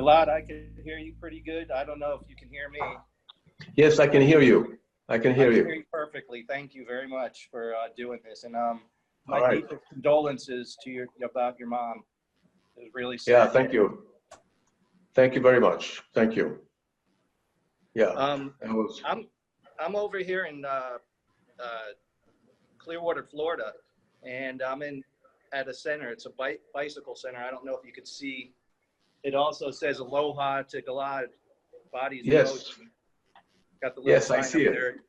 Gilad, I can hear you pretty good. I don't know if you can hear me. Yes, I can hear you. I can I hear can hear you. you perfectly. Thank you very much for doing this. And All my right. deepest condolences to you about your mom. It was really Yeah, sad. thank you. Thank you very much. Thank you. Yeah, it was. I'm over here in Clearwater, Florida, and I'm in at a center. It's a bicycle center. I don't know if you could see. It also says "Aloha to Gilad, bodies in Yes. motion." Got the little Yes, I sign see up it. there.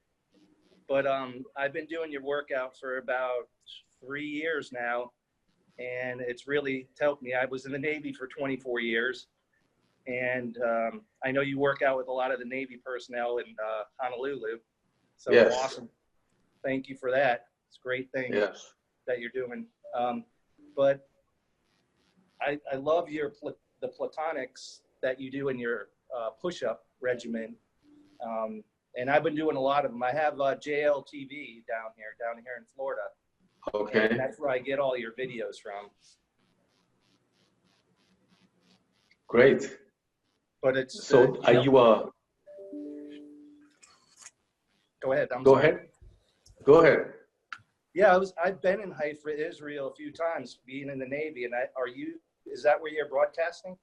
But I've been doing your workout for about 3 years now, and it's really helped me. I was in the Navy for 24 years, and I know you work out with a lot of the Navy personnel in Honolulu. So Yes. awesome. Thank you for that. It's a great thing Yes. that you're doing. But I love the platonics that you do in your push-up regimen. And I've been doing a lot of them. I have JLTV down here in Florida. Okay. And that's where I get all your videos from. Great. But it's So are you go ahead. Go ahead. Go ahead. Yeah, I've been in Haifa, Israel a few times, being in the Navy. And is that where you're broadcasting?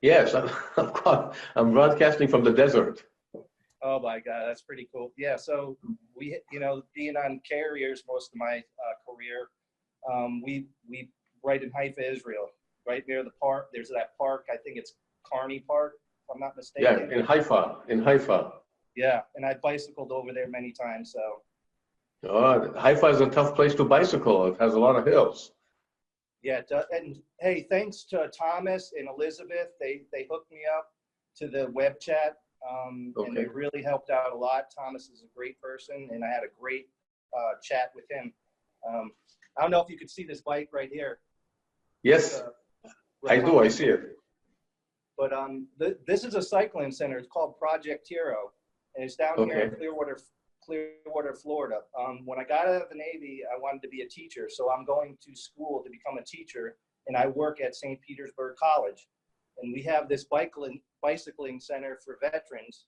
Yes, I'm broadcasting from the desert. Oh my God, that's pretty cool. Yeah, so we, being on carriers most of my career, we right in Haifa, Israel, right near the park. There's that park. I think it's Carney Park, if I'm not mistaken. Yeah, in Haifa. In Haifa. Yeah, and I bicycled over there many times. So. Haifa is a tough place to bicycle. It has a lot of hills. Yeah, and hey, thanks to Thomas and Elizabeth, they hooked me up to the web chat, and they really helped out a lot. Thomas is a great person, and I had a great chat with him. I don't know if you could see this bike right here. Yes, I do. I see it. But this is a cycling center. It's called Project Hero, and it's down here in Clearwater, Florida. When I got out of the Navy, I wanted to be a teacher, so I'm going to school to become a teacher, and I work at St. Petersburg College. And we have this bicycling center for veterans.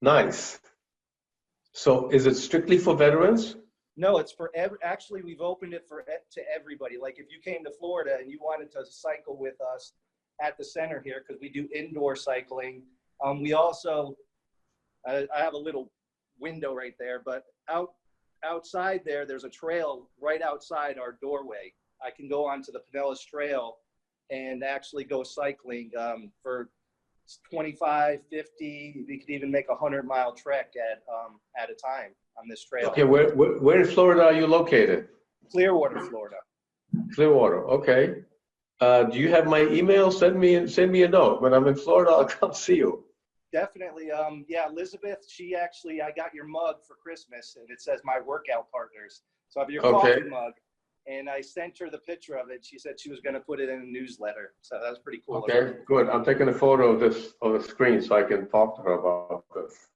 Nice. So is it strictly for veterans? No, it's for actually, we've opened it to everybody. Like if you came to Florida and you wanted to cycle with us at the center here, because we do indoor cycling. We also, I have a little window right there, but outside there's a trail right outside our doorway. I can go onto the Pinellas Trail and actually go cycling for 25, 50. We could even make a 100-mile trek at a time on this trail. Okay, where in Florida are you located? Clearwater, Florida. Clearwater, okay. Do you have my email? Send me a note. When I'm in Florida, I'll come see you. Definitely. Yeah, Elizabeth, I got your mug for Christmas, and it says my workout partners. So I have your coffee mug, and I sent her the picture of it. She said she was going to put it in a newsletter. So that was pretty cool. Okay, good. I'm taking a photo of the screen so I can talk to her about this.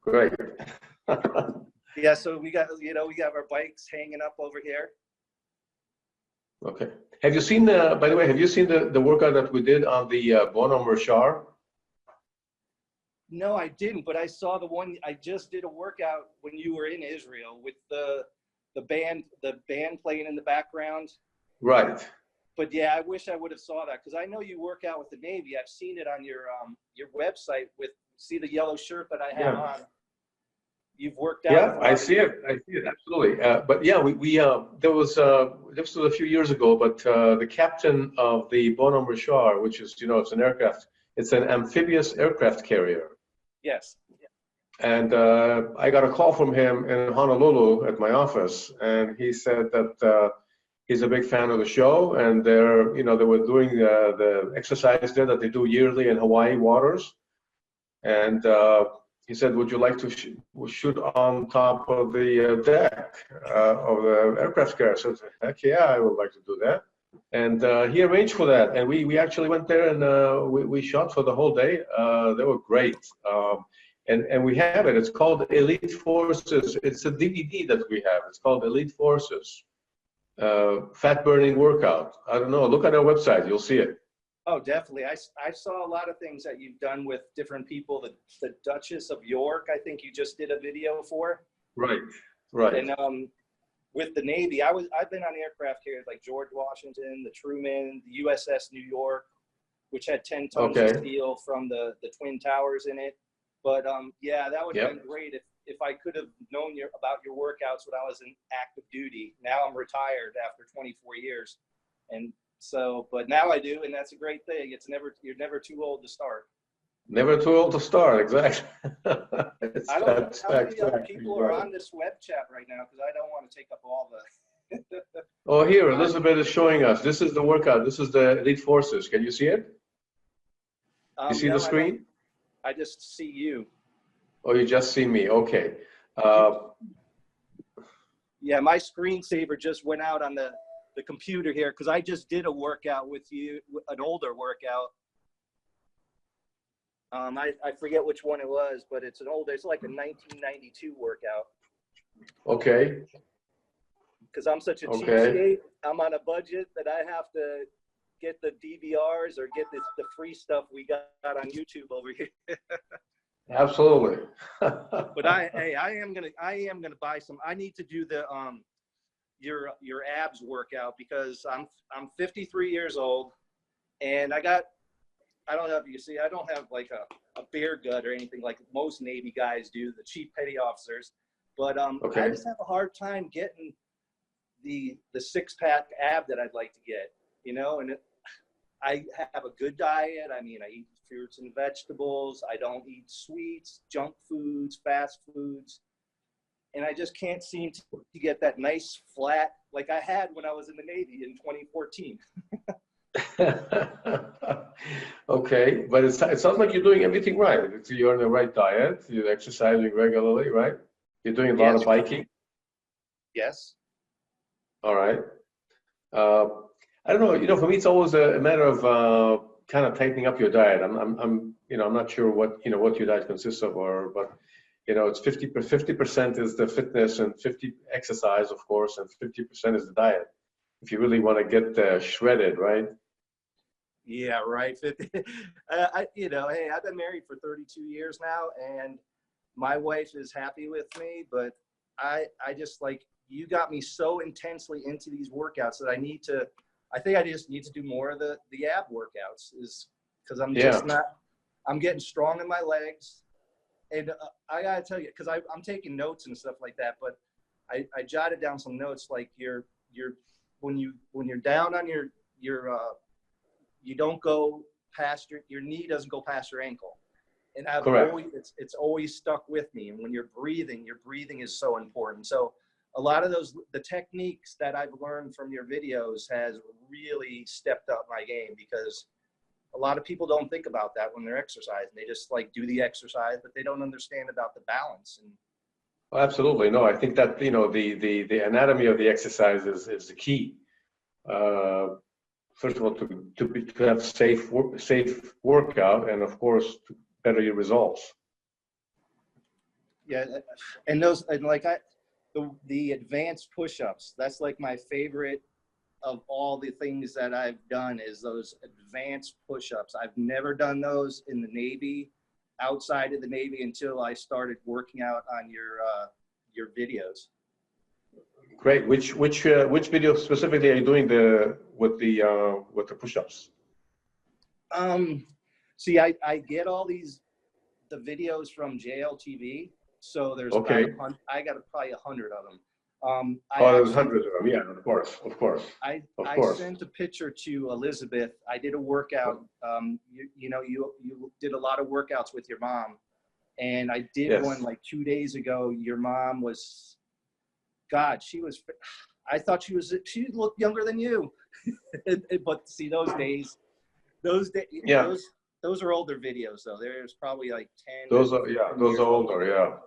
Great. Yeah, so we got our bikes hanging up over here. Okay. Have you seen by the way, have you seen the workout that we did on the Bonhomme Richard? No, I didn't, but I saw the one. I just did a workout when you were in Israel with the band playing in the background. Right. But yeah, I wish I would have saw that, because I know you work out with the Navy. I've seen it on your website. See the yellow shirt that I have on. You've worked out. Yeah, I see it. Absolutely. But yeah, this was a few years ago. But the captain of the Bonhomme Richard, which is it's an aircraft. It's an amphibious aircraft carrier. Yes. And I got a call from him in Honolulu at my office, and he said that he's a big fan of the show, and they were doing the exercise there that they do yearly in Hawaii waters, and he said, "Would you like to shoot on top of the deck of the aircraft carrier?" I said, "Heck yeah, I would like to do that." And he arranged for that, and we actually went there and we shot for the whole day. They were great. And we have it. It's called Elite Forces. It's a DVD that we have. It's called Elite Forces, Fat Burning Workout. I don't know. Look at our website. You'll see it. Oh, definitely. I saw a lot of things that you've done with different people. The Duchess of York, I think you just did a video for. Right, right. And with the Navy, I've been on aircraft carriers like George Washington, the Truman, the USS New York, which had 10 tons of steel from the Twin Towers in it. But yeah, that would have been great if I could have known about your workouts when I was in active duty. Now I'm retired after 24 years. And so, but now I do, and that's a great thing. You're never too old to start. Never too old to start, exactly. I don't know how many other people are on this web chat right now, because I don't want to take up all the. Oh, here, Elizabeth is showing us. This is the workout. This is the Elite Forces. Can you see it? You see the screen? I just see you. Oh, you just see me. Okay. Yeah, my screensaver just went out on the computer here, because I just did a workout with you, an older workout. I forget which one it was, but it's like a 1992 workout. Okay. Because I'm such a cheapskate, I'm on a budget that I have to get the DVRs or get the free stuff we got on YouTube over here. Absolutely. But I am gonna buy some. I need to do the your abs workout, because I'm 53 years old, and I don't know if you see, I don't have like a bear gut or anything like most Navy guys do, the chief petty officers, but I just have a hard time getting the six-pack ab that I'd like to get, you know. And I have a good diet. I mean, I eat fruits and vegetables. I don't eat sweets, junk foods, fast foods. And I just can't seem to get that nice flat like I had when I was in the Navy in 2014. Okay, but it sounds like you're doing everything right. You're on the right diet. You're exercising regularly, right? You're doing a lot of biking. Yes. All right. I don't know. You know, for me, it's always a matter of kind of tightening up your diet. I'm not sure what your diet consists of, but it's 50% is the fitness and 50 exercise, of course, and 50% is the diet. If you really want to get shredded, right? Yeah, right. Hey, I've been married for 32 years now, and my wife is happy with me, but I just, like, you got me so intensely into these workouts that I think I just need to do more of the ab workouts, is because I'm getting strong in my legs. And I gotta tell you, because I'm taking notes and stuff like that, but I jotted down some notes, like when you're down on your you don't go past your knee doesn't go past your ankle. And it's always stuck with me. And when your breathing is so important. So a lot of the techniques that I've learned from your videos has really stepped up my game, because a lot of people don't think about that when they're exercising. They just like do the exercise, but they don't understand about the balance. And well, absolutely. No, I think that, the anatomy of the exercise is the key. First of all, to have safe workout, and of course to better your results. Yeah, and the advanced push-ups. That's like my favorite of all the things that I've done, is those advanced push-ups. I've never done those in the Navy, outside of the Navy, until I started working out on your videos. Great. Which video specifically are you doing with the push-ups? See, I get all the videos from JLTV, so there's I got probably 100 of them. There's hundreds of them. Yeah, of course. I sent a picture to Elizabeth. I did a workout. You did a lot of workouts with your mom, and I did one like 2 days ago. Your mom was, God, I thought she looked younger than you. But see, those days, yeah. Those are older videos though. There's probably like 10. Those are older, yeah.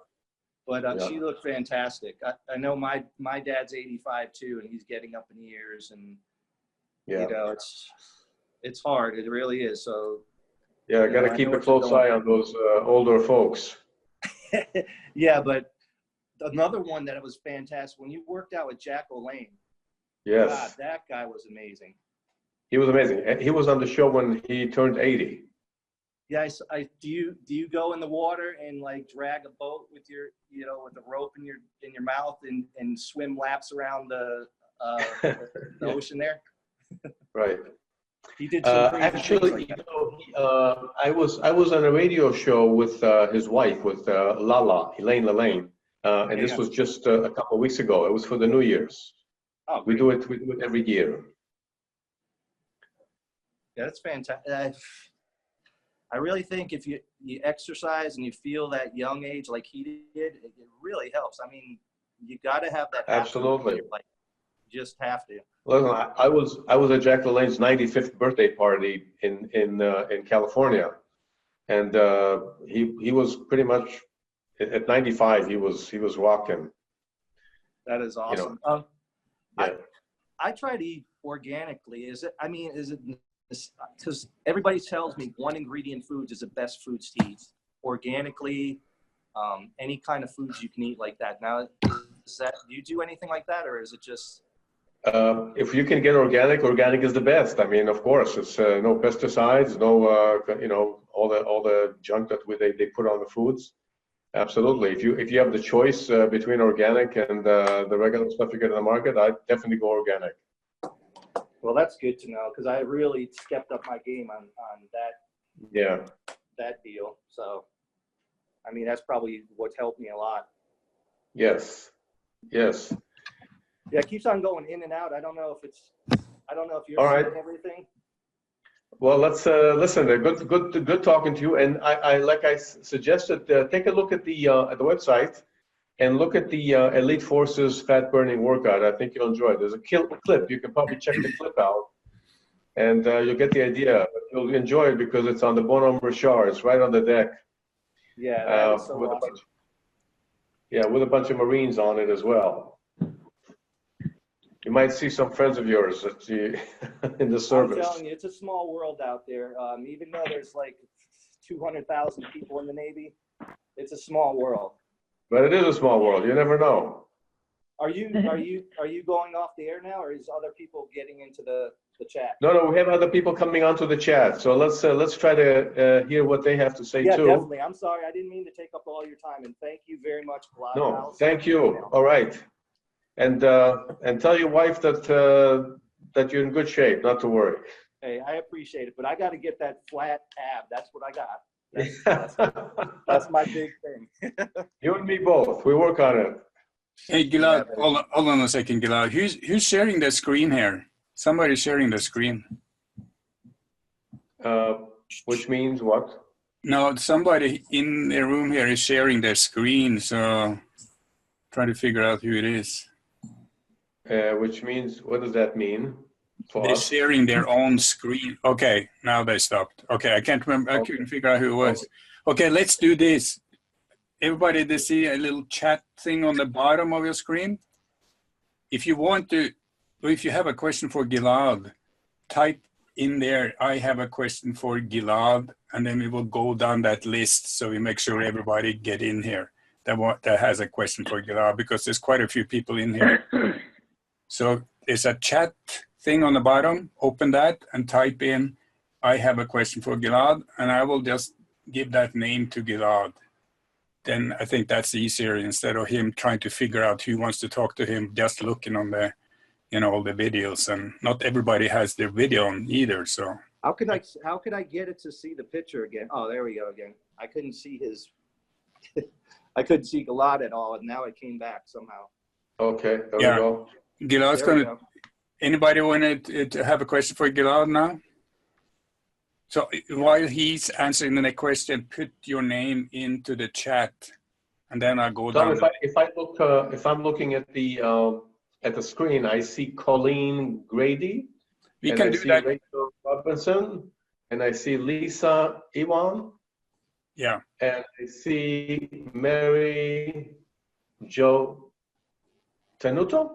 But she looked fantastic. I know my dad's 85 too, and he's getting up in years, and it's hard. It really is. So yeah, I gotta keep a close eye on those older folks. Yeah, but another one that was fantastic when you worked out with Jack O'Lane. Yes. God, that guy was amazing. He was amazing. He was on the show when he turned 80. Yeah, do you go in the water and like drag a boat with your, with a rope in your mouth and swim laps around the Yeah. ocean there? Right. He did some crazy Actually, things like that. I was on a radio show with his wife, with Elaine Lalaine, and this was just a couple of weeks ago. It was for the New Year's. Oh, We do it every year. Yeah, that's fantastic. I really think if you exercise and you feel that young age like he did, it really helps. I mean, you got to have that. Absolutely. Like, you just have to. Listen, I was at Jack LaLanne's 95th birthday party in California, and he was pretty much at 95. He was rocking. That is awesome. Yeah. I try to eat organically. Is it because everybody tells me one ingredient foods is the best foods to eat organically, any kind of foods you can eat like that. Now, do you do anything like that, or is it just? If you can get organic is the best. I mean, of course, it's no pesticides, no all the junk that they put on the foods. Absolutely. If you have the choice between organic and the regular stuff you get in the market, I'd definitely go organic. Well, that's good to know because I really stepped up my game on that. Yeah. That deal. So, I mean, that's probably what's helped me a lot. Yes. Yes. Yeah, it keeps on going in and out. I don't know if you're All right. seeing everything. Well, let's listen. Good talking to you. And I like I suggested, take a look at the website and look at the Elite Forces fat burning workout. I think you'll enjoy it. There's a clip. You can probably check the clip out, and you'll get the idea. You'll enjoy it because it's on the Bonhomme Richard. It's right on the deck. Yeah, that is so awesome. With a bunch of Marines on it as well. You might see some friends of yours in the service. I'm telling you, it's a small world out there. Even though there's like 200,000 people in the Navy, it's a small world. But it is a small world. You never know. Are you going off the air now, or is other people getting into the chat? No, we have other people coming onto the chat. So let's try to hear what they have to say too. Yeah, definitely. I'm sorry, I didn't mean to take up all your time, and thank you very much, Gilad. No, thank you. All right, and tell your wife that you're in good shape. Not to worry. Hey, I appreciate it, but I got to get that flat ab. That's what I got. That's my big thing. You and me both. We work on it. Hey, Gilad, hold on a second, Gilad. Who's sharing the screen here? Somebody's sharing the screen. Which means what? No, somebody in the room here is sharing their screen, so trying to figure out who it is. Which means, what does that mean? They're sharing their own screen. Okay, now they stopped. Okay, I can't remember. I couldn't figure out who it was. Okay, let's do this. Everybody, they see a little chat thing on the bottom of your screen. If you want to, or if you have a question for Gilad, type in there, I have a question for Gilad, and then we will go down that list so we make sure everybody get in here that has a question for Gilad, because there's quite a few people in here. So there's a chat thing on the bottom. Open that and type in, I have a question for Gilad, and I will just give that name to Gilad. Then I think that's easier instead of him trying to figure out who wants to talk to him, just looking on the, all the videos, and not everybody has their video on either. So how could I get it to see the picture again? Oh, there we go again. I couldn't see I couldn't see Gilad at all, and now it came back somehow. Okay, there we go. Gilad's gonna. Anybody want to have a question for Gilad now? So while he's answering the question, put your name into the chat, and then I'll go down. If I'm looking at the screen, I see Colleen Grady. We can do that. Rachel Robinson, and I see Lisa Iwan. Yeah. And I see Mary Jo Tenuto.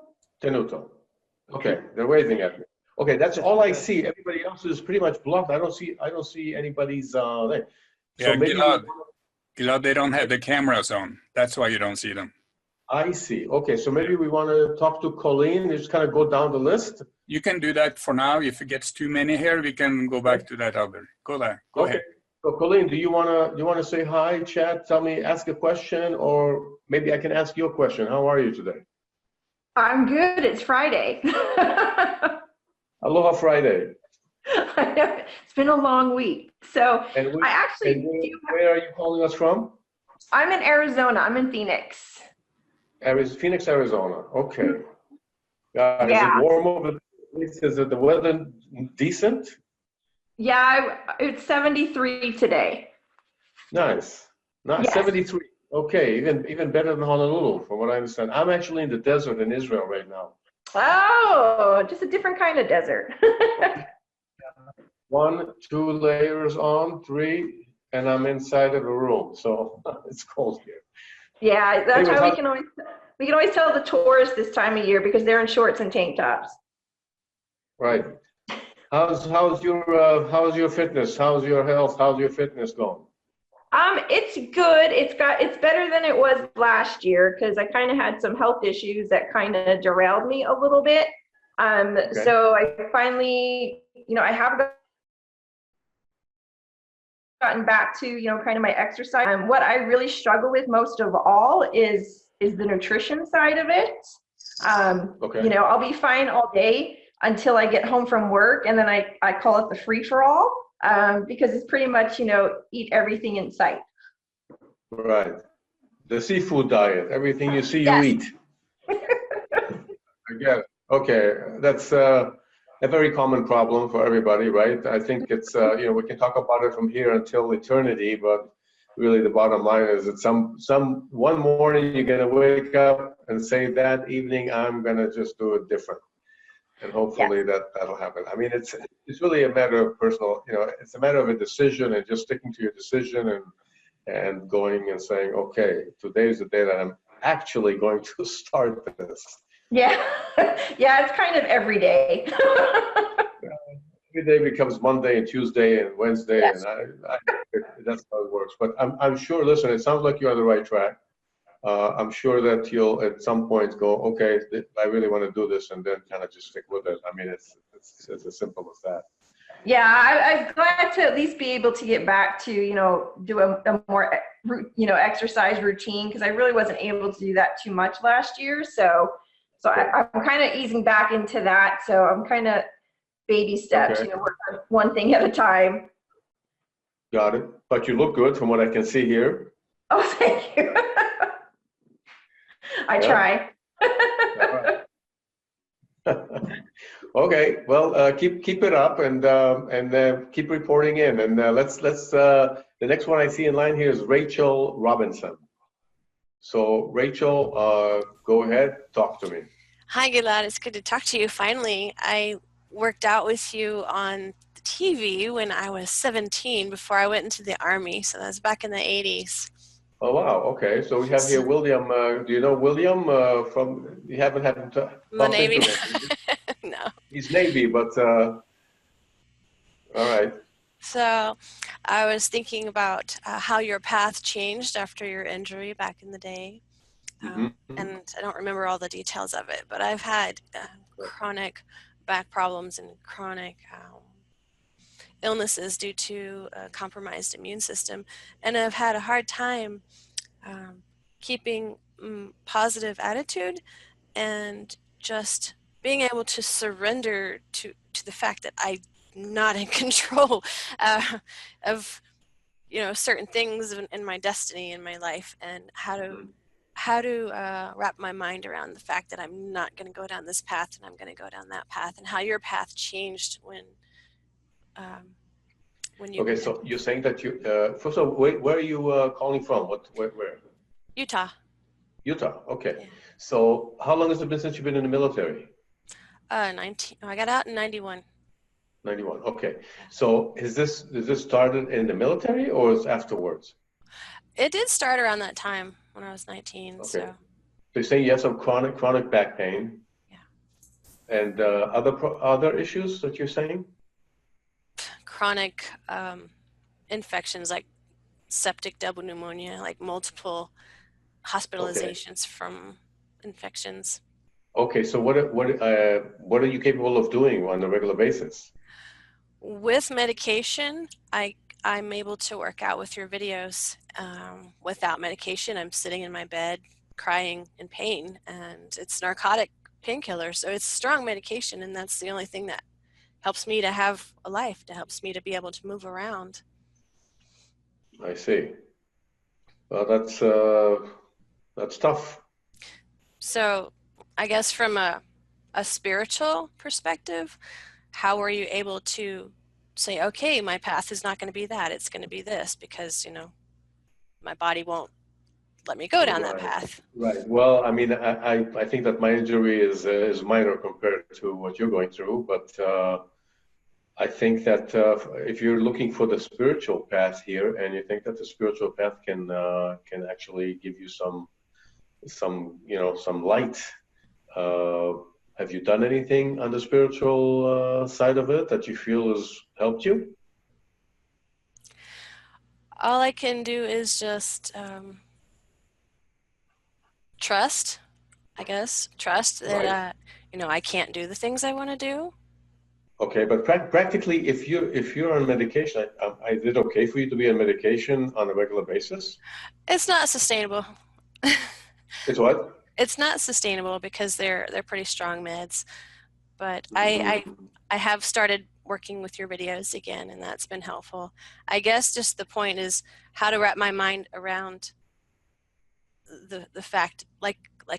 Okay, they're waving at me. Okay, that's all I see. Everybody else is pretty much blocked. I don't see anybody's there. Yeah, so Gilad, they don't have the cameras on. That's why you don't see them. I see. Okay, so maybe we want to talk to Colleen. Just kind of go down the list. You can do that for now. If it gets too many here, we can go back to that other. Go there. Go ahead. So Colleen, do you wanna say hi, chat, tell me, ask a question, or maybe I can ask you a question? How are you today? I'm good. It's Friday. Aloha Friday. I know, it's been a long week. So And I actually where are you calling us from? I'm in Arizona. I'm in Phoenix. Phoenix, Arizona. Okay. Is Yeah. it warm over? Is it the weather decent? Yeah, it's 73 today. Nice. Nice. Yes. 73. Okay, even better than Honolulu, from what I understand. I'm actually in the desert in Israel right now. Oh, just a different kind of desert. 1, 2 layers on, 3, and I'm inside of a room, so it's cold here. Yeah, that's Anyways, why we can always tell the tourists this time of year because they're in shorts and tank tops. Right. How's your fitness? How's your health? How's your fitness going? It's good. It's better than it was last year because I kind of had some health issues that kind of derailed me a little bit. Okay. So I finally, I have gotten back to, kind of my exercise. What I really struggle with most of all is the nutrition side of it. Okay. I'll be fine all day until I get home from work, and then I call it the free for all because it's pretty much, eat everything in sight. Right. The seafood diet. Everything you see, you Yes. eat. I get it. Okay. That's a very common problem for everybody, right? I think it's, we can talk about it from here until eternity, but really the bottom line is that one morning you're going to wake up and say that evening, I'm going to just do it different. And hopefully that'll happen. I mean, it's really a matter of personal, it's a matter of a decision and just sticking to your decision and going and saying, okay, today's the day that I'm actually going to start this. Yeah. Yeah, it's kind of every day. Every day becomes Monday and Tuesday and Wednesday, Yes. and that's how it works. But I'm sure, listen, it sounds like you're on the right track. I'm sure that you'll at some point go, okay, I really want to do this, and then kind of just stick with it. I mean, it's as simple as that. Yeah, I'm glad to at least be able to get back to, do a more, exercise routine because I really wasn't able to do that too much last year. So I'm kind of easing back into that. So I'm kind of baby steps, Okay. work on one thing at a time. Got it. But you look good from what I can see here. Oh, thank you. I try. Okay, well, keep it up and keep reporting in. And let's the next one I see in line here is Rachel Robinson. So Rachel, go ahead, talk to me. Hi, Gilad. It's good to talk to you. Finally, I worked out with you on the TV when I was 17 before I went into the Army. So that was back in the 80s. Oh, wow. Okay. So we have here William. Do you know William you haven't had him The Navy? No. He's Navy, but all right. So I was thinking about how your path changed after your injury back in the day. And I don't remember all the details of it, but I've had chronic back problems and chronic illnesses due to a compromised immune system. And I've had a hard time keeping positive attitude and just being able to surrender to the fact that I'm not in control of certain things in my destiny in my life, and how to wrap my mind around the fact that I'm not going to go down this path and I'm going to go down that path, and how your path changed when you. Okay, so you're saying that you first of all, where are you calling from? Where? Utah. Utah. Okay. Yeah. So how long has it been since you've been in the military? 19. I got out in 91. 91. Okay. So is this started in the military or is afterwards? It did start around that time when I was 19. Okay. So you're saying you have some chronic back pain. Yeah. And other issues that you're saying? Chronic infections like septic double pneumonia, like multiple hospitalizations from infections. Okay, so what are you capable of doing on a regular basis? With medication, I'm able to work out with your videos. Without medication, I'm sitting in my bed crying in pain, and it's narcotic painkiller, so it's strong medication, and that's the only thing that helps me to have a life, that helps me to be able to move around. I see. Well, that's tough. So I guess from a spiritual perspective, how were you able to say, okay, my path is not going to be that, it's going to be this, because, my body won't let me go down that Right. path. Right. Well, I mean, I think that my injury is minor compared to what you're going through, but I think that if you're looking for the spiritual path here, and you think that the spiritual path can actually give you some light, have you done anything on the spiritual side of it that you feel has helped you? All I can do is just trust, I guess, trust Right. that, I can't do the things I want to do. Okay, but practically, if you're on medication, is it okay for you to be on medication on a regular basis? It's not sustainable. It's what? It's not sustainable because they're pretty strong meds. But Mm, I have started working with your videos again, and that's been helpful. I guess just the point is how to wrap my mind around the fact, like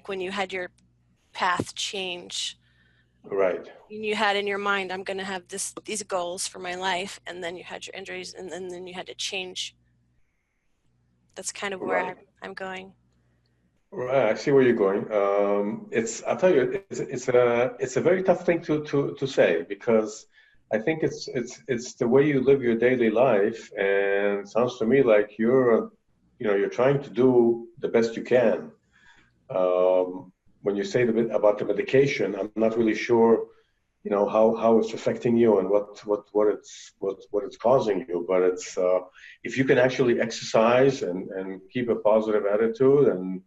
when you had your path change, right, you had in your mind, I'm going to have these goals for my life, and then you had your injuries, and then you had to change. That's kind of where right, I'm going. right. I see where you're going. I'll tell you, it's a very tough thing to say because I think it's the way you live your daily life, and it sounds to me like you're trying to do the best you can. When you say the bit about the medication, I'm not really sure, how it's affecting you and what it's causing you. But it's if you can actually exercise and keep a positive attitude and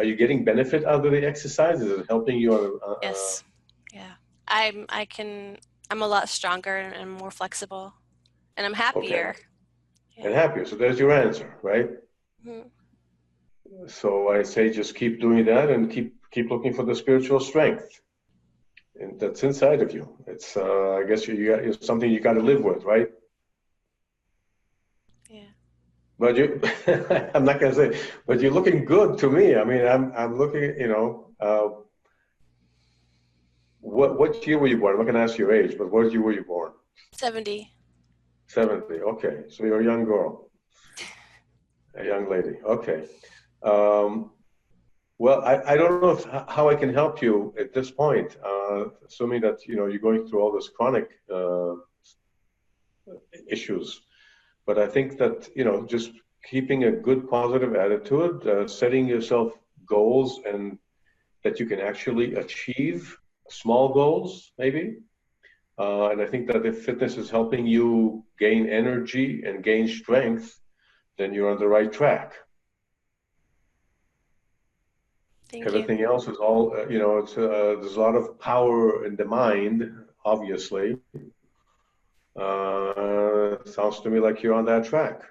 are you getting benefit out of the exercise? Is it helping you Yes. Yeah. I'm a lot stronger and more flexible, and I'm okay, happier. and Yeah. happier? So there's your answer, right? Mhm. So I say just keep doing that and keep looking for the spiritual strength. And that's inside of you. It's I guess it's something you got to live with, right? Yeah. But I'm not gonna say, but you're looking good to me. I mean, I'm looking, what year were you born? I'm not gonna ask your age, but what year were you born? 70. 70. Okay, so you're a young girl, a young lady. Okay. Um, well, I don't know how I can help you at this point, assuming that you're going through all this chronic issues. But I think that, just keeping a good positive attitude, setting yourself goals and that you can actually achieve small goals, maybe. And I think that if fitness is helping you gain energy and gain strength, then you're on the right track. Thank you. Everything else is all, there's a lot of power in the mind, obviously. Sounds to me like you're on that track.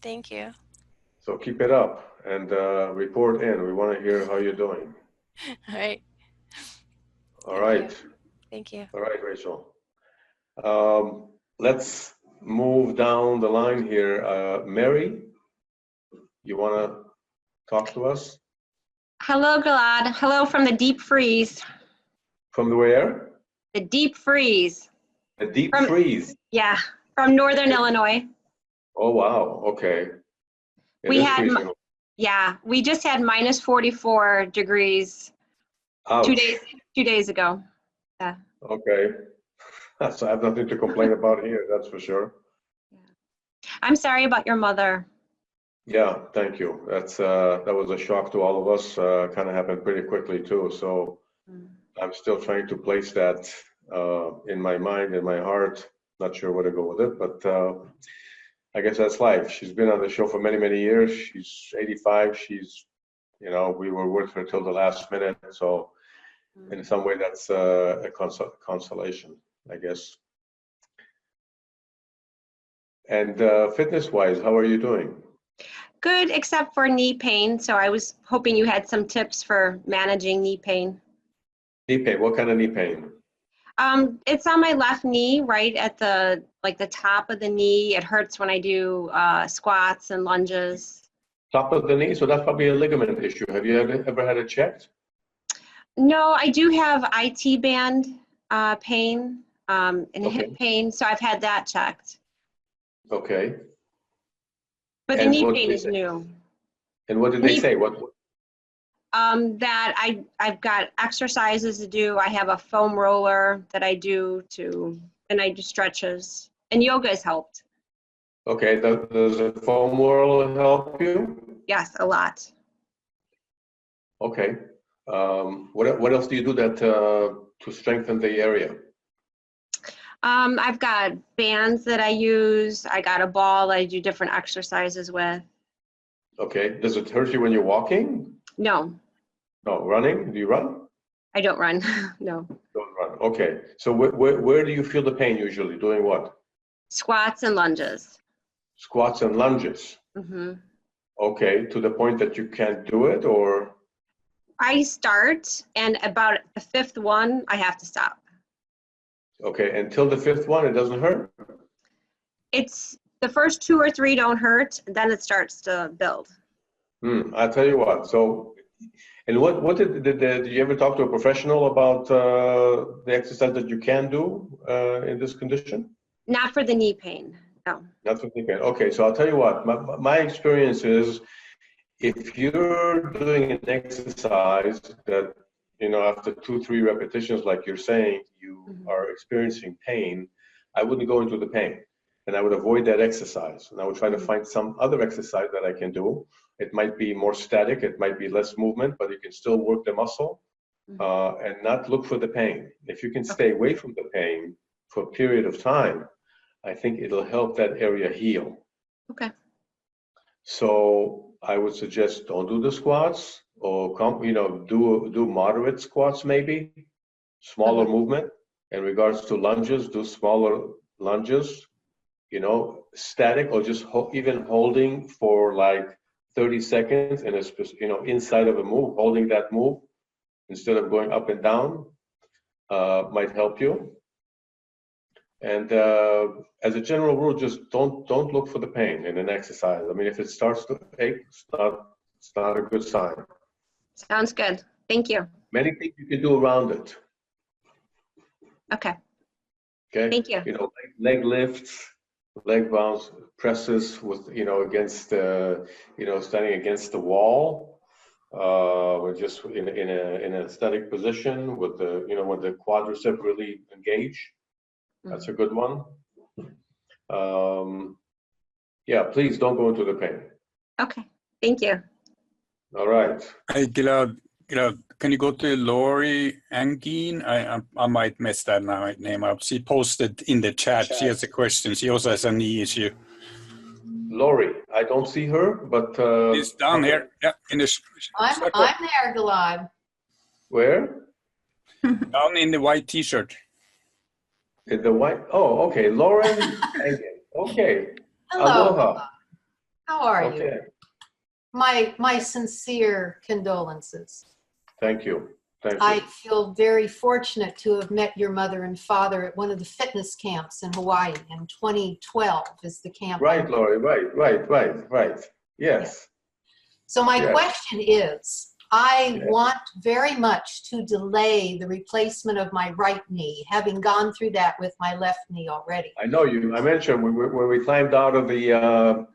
Thank you. So keep it up and report in. We want to hear how you're doing. All right. All Thank you. right. Thank you. All right, Rachel. Let's move down the line here. Mary, you want to talk to us? Hello, Gilad. Hello from the deep freeze. From the where? The deep freeze. A deep From, freeze. yeah, from Northern Illinois. Oh, wow. Okay. It We is had, freezing. yeah, we just had minus 44 degrees Ouch. 2 days ago. Yeah. Okay. So I have nothing to complain about here, that's for sure. I'm sorry about your mother. Yeah, thank you. That was a shock to all of us. Kind of happened pretty quickly too. So I'm still trying to place that in my mind, in my heart. Not sure where to go with it, but I guess that's life. She's been on the show for many, many years. She's 85. She's, You know, we were with her till the last minute, so in some way that's a consolation, I guess. And fitness-wise, how are you doing? Good, except for knee pain. So I was hoping you had some tips for managing knee pain. Knee pain, what kind of knee pain? It's on my left knee, right at the top of the knee. It hurts when I do squats and lunges. Top of the knee, so that's probably a ligament issue. Have you ever had it checked? No, I do have IT band pain and hip pain, so I've had that checked. Okay. But the knee pain is new. And what did they say? What? That I've got exercises to do. I have a foam roller that I do and I do stretches. And yoga has helped. Okay, does a foam roller help you? Yes, a lot. Okay. What else do you do that to strengthen the area? I've got bands that I use. I got a ball I do different exercises with. Okay. Does it hurt you when you're walking? No. No. Running? Do you run? I don't run. No. Don't run. Okay. So where do you feel the pain usually? Doing what? Squats and lunges. Squats and lunges. Mm-hmm. Okay. To the point that you can't do it, or? I start, and about the fifth one, I have to stop. Okay. Until the fifth one, it doesn't hurt? It's the first 2 or 3 don't hurt, then it starts to build. I'll tell you what. So, and what did you ever talk to a professional about the exercise that you can do in this condition? Not for the knee pain, no. Not for knee pain. Okay, so I'll tell you what. My experience is, if you're doing an exercise that, you know, after 2-3 repetitions, like you're saying, you are experiencing pain, I wouldn't go into the pain. And I would avoid that exercise. And I would try to find some other exercise that I can do. It might be more static, it might be less movement, but you can still work the muscle and not look for the pain. If you can stay away from the pain for a period of time, I think it'll help that area heal. Okay. So I would suggest don't do the squats, or do moderate squats maybe, smaller movement. In regards to lunges, do smaller lunges. You know, static, or just even holding for like 30 seconds in a inside of a move, holding that move instead of going up and down might help you. And as a general rule, just don't look for the pain in an exercise. I mean, if it starts to ache, it's not a good sign. Sounds good. Thank you. Many things you can do around it. Okay. Okay. Thank you. You know, leg lifts, leg bounce, presses with, against, standing against the wall, just in a static position with the, when the quadricep really engage. That's a good one. Yeah, please don't go into the pain. Okay. Thank you. All right. Hey, Gilad, can you go to Lori Angeen? I might mess that name up. She posted in the chat. She has a question. She also has a knee issue. Lori, I don't see her, but She's down here. Yeah, in the. I'm there, Gilad. Where? Down in the white T-shirt. In the white. Oh, okay. Lauren. Okay. Hello. Aloha. How are Okay. you? My sincere condolences. Thank you. Thank you. I feel very fortunate to have met your mother and father at one of the fitness camps in Hawaii in 2012 is the camp. Right, Lori. Right. Yes. So my question is, I want very much to delay the replacement of my right knee, having gone through that with my left knee already. I know you. I mentioned when we climbed out of the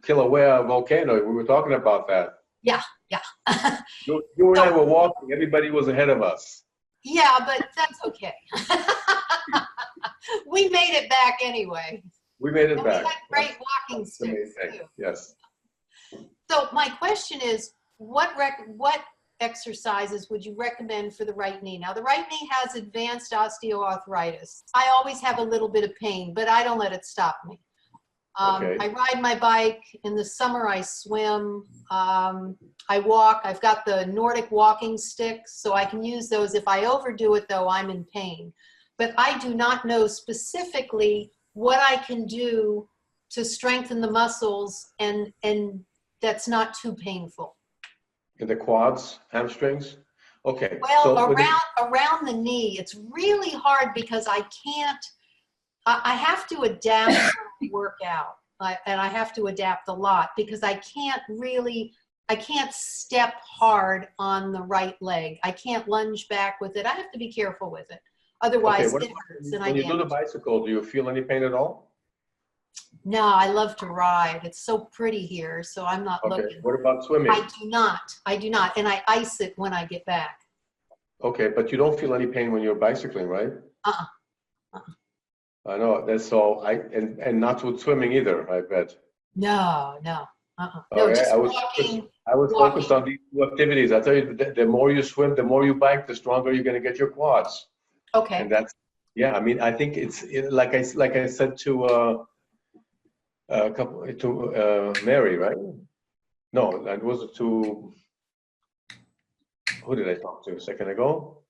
Kilauea volcano, we were talking about that. Yeah. You and I were walking. Everybody was ahead of us. Yeah, but that's okay. We made it back anyway. We made it back. We had great walking sticks too. Yes. So my question is, what exercises would you recommend for the right knee? Now, the right knee has advanced osteoarthritis. I always have a little bit of pain, but I don't let it stop me. Okay. I ride my bike. In the summer, I swim. I walk. I've got the Nordic walking sticks, so I can use those. If I overdo it, though, I'm in pain. But I do not know specifically what I can do to strengthen the muscles and that's not too painful. In the quads, hamstrings? Okay. Well, So around the knee, it's really hard because I can't, I have to adapt when I work out. And I have to adapt a lot because I can't step hard on the right leg. I can't lunge back with it. I have to be careful with it. Otherwise, it hurts. And when you do the bicycle, do you feel any pain at all? No, I love to ride. It's so pretty here, so I'm not looking. What about swimming? I do not. And I ice it when I get back. Okay, but you don't feel any pain when you're bicycling, right? I know, that's all. And not with swimming either, I bet. No. Okay, just I was focused on these two activities. I tell you, the more you swim, the more you bike, the stronger you're going to get your quads. Okay. And that's, yeah, I mean, I think it's like I said to Mary, right? No, that was to, who did I talk to a second ago?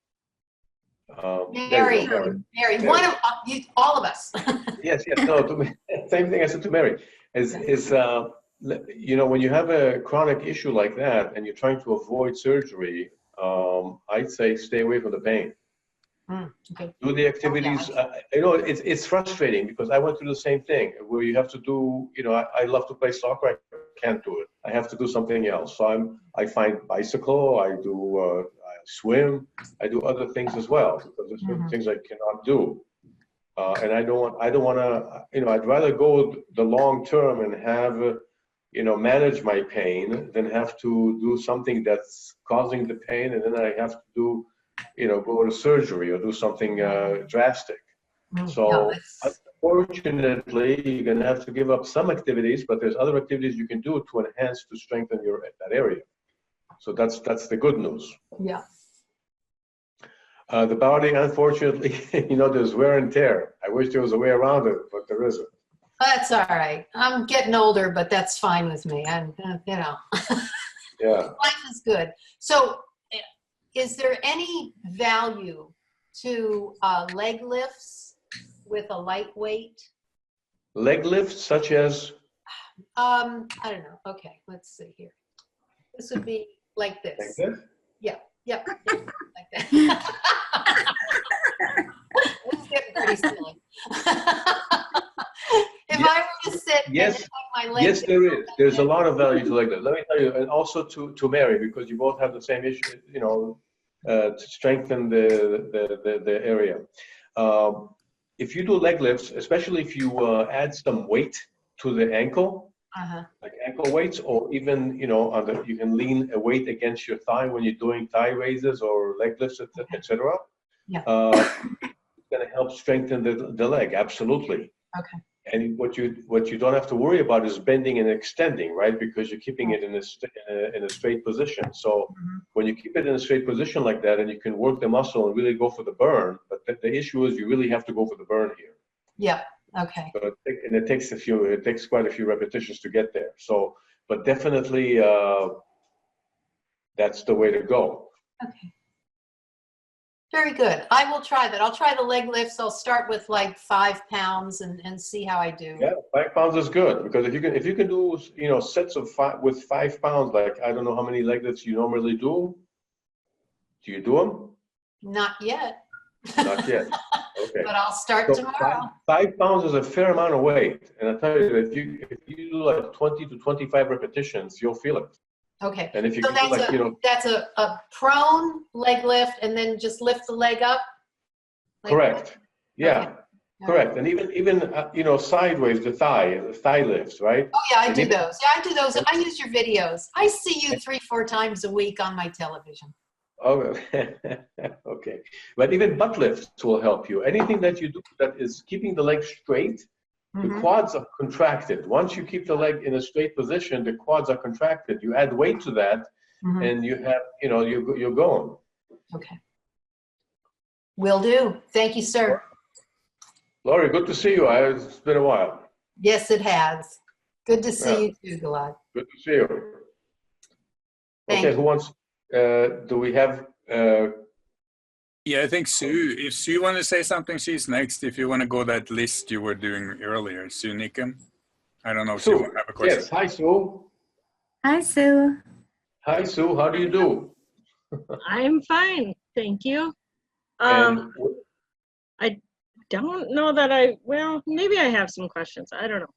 Mary, one of all of us. Yes, no, to me, same thing I said to Mary, is you know, when you have a chronic issue like that and you're trying to avoid surgery, I'd say stay away from the pain. Okay. Do the activities. You know, it's frustrating because I went through the same thing where you have to do, you know, I love to play soccer. I can't do it. I have to do something else. So I find bicycle, I do I swim, I do other things as well because there's certain things I cannot do. And I don't want to, you know, I'd rather go the long term and have, you know, manage my pain than have to do something that's causing the pain and then I have to do, you know, go to surgery or do something drastic. So unfortunately, you're going to have to give up some activities, but there's other activities you can do to enhance, to strengthen that area. So that's the good news. Yeah. The body, unfortunately, you know, there's wear and tear. I wish there was a way around it, but there isn't. That's all right. I'm getting older, but that's fine with me. And you know, yeah, life is good. So, is there any value to leg lifts with a lightweight? Leg lifts, such as? I don't know. Okay, let's see here. This would be like this. Like this? Yep. Like that. It's getting pretty silly. If I were to sit yes, and my legs. Yes, there is. There's a lot of value to leg lifts. Let me tell you, and also to Mary, because you both have the same issue, you know, to strengthen the area. If you do leg lifts, especially if you add some weight to the ankle, like ankle weights, or even, you know, you can lean a weight against your thigh when you're doing thigh raises or leg lifts, etc. Yeah. It's going to help strengthen the leg, absolutely. Okay. And what you don't have to worry about is bending and extending, right? Because you're keeping it in a straight position. So when you keep it in a straight position like that, and you can work the muscle and really go for the burn, but the issue is you really have to go for the burn here. Yeah. Okay. So it takes quite a few repetitions to get there. So, but definitely that's the way to go. Okay. Very good. I will try that. I'll try the leg lifts. I'll start with like 5 pounds and see how I do. Yeah, 5 pounds is good because if you can do, you know, sets of 5 pounds, like I don't know how many leg lifts you normally do. Do you do them? Not yet. Not yet. Okay. But I'll start tomorrow. 5 pounds is a fair amount of weight, and I tell you, if you do like 20 to 25 repetitions, you'll feel it. Okay. And if you so can do like, you know, that's a prone leg lift, and then just lift the leg up. Like correct. That? Yeah. Okay. Correct. And even you know, sideways, the thigh lifts, right? Oh yeah, I do those. Yeah, I do those. I use your videos. I see you 3-4 times a week on my television. Oh, okay. But even butt lifts will help you. Anything that you do that is keeping the leg straight, the quads are contracted. Once you keep the leg in a straight position, the quads are contracted. You add weight to that, and you have, you know, you're going. Okay. Will do. Thank you, sir. Laurie, good to see you. It's been a while. Yes, it has. Good to see Yeah. you too, Gilad. Good to see you. Thank Okay, you. who wants, do we have, Yeah, I think Sue. If Sue want to say something, she's next. If you want to go that list you were doing earlier, Sue Nickham. I don't know if you Sue? have a question. Yes, hi, Sue. Hi, Sue. Hi, Sue, how do you do? I'm fine, thank you. And I don't know that well, maybe I have some questions. I don't know.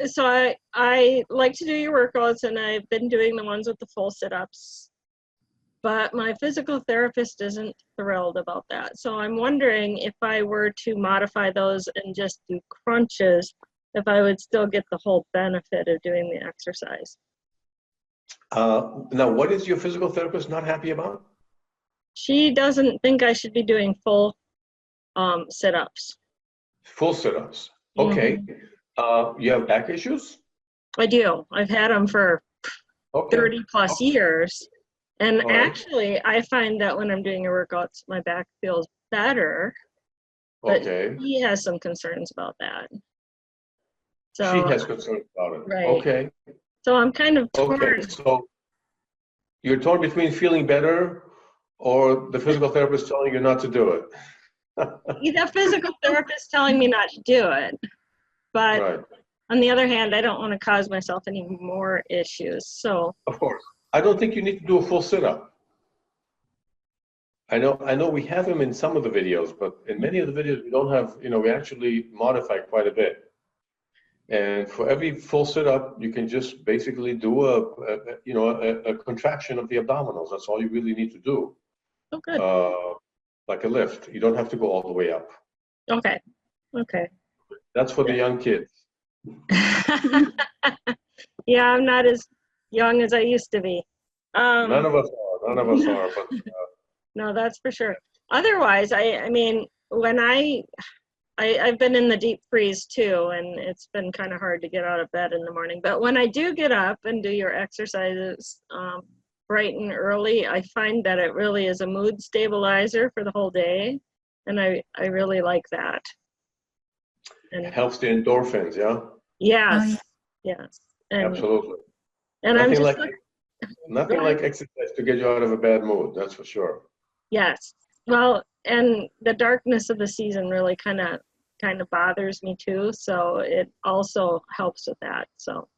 So I like to do your workouts, and I've been doing the ones with the full sit-ups, but my physical therapist isn't thrilled about that. So I'm wondering if I were to modify those and just do crunches, if I would still get the whole benefit of doing the exercise. now, what is your physical therapist not happy about? She doesn't think I should be doing full sit-ups. Full sit-ups. Okay. You have back issues? I do. I've had them for Okay. 30 plus years. And All right. actually, I find that when I'm doing your workouts, my back feels better. But Okay. he has some concerns about that. So, She has concerns about it. Right. Okay. So I'm kind of torn. Okay. So you're torn between feeling better or the physical therapist telling you not to do it. The physical therapist telling me not to do it. But Right. on the other hand, I don't want to cause myself any more issues. So, Of course. I don't think you need to do a full sit-up. I know we have them in some of the videos, but in many of the videos we don't have, we actually modify quite a bit. And for every full sit-up, you can just basically do a contraction of the abdominals. That's all you really need to do. oh, good. Like a lift. You don't have to go all the way up. Okay. Okay. That's for the young kids. Yeah, I'm not as young as I used to be. None of us are, but No, that's for sure. Otherwise, I mean, when I've been in the deep freeze too, and it's been kind of hard to get out of bed in the morning. But when I do get up and do your exercises bright and early, I find that it really is a mood stabilizer for the whole day. And I really like that. And it helps the endorphins, yeah? yes, Oh, yeah. yes. And, Absolutely. and I'm Nothing just like nothing like exercise to get you out of a bad mood, that's for sure. yes. Well, and the darkness of the season really kind of bothers me too. So it also helps with that. So.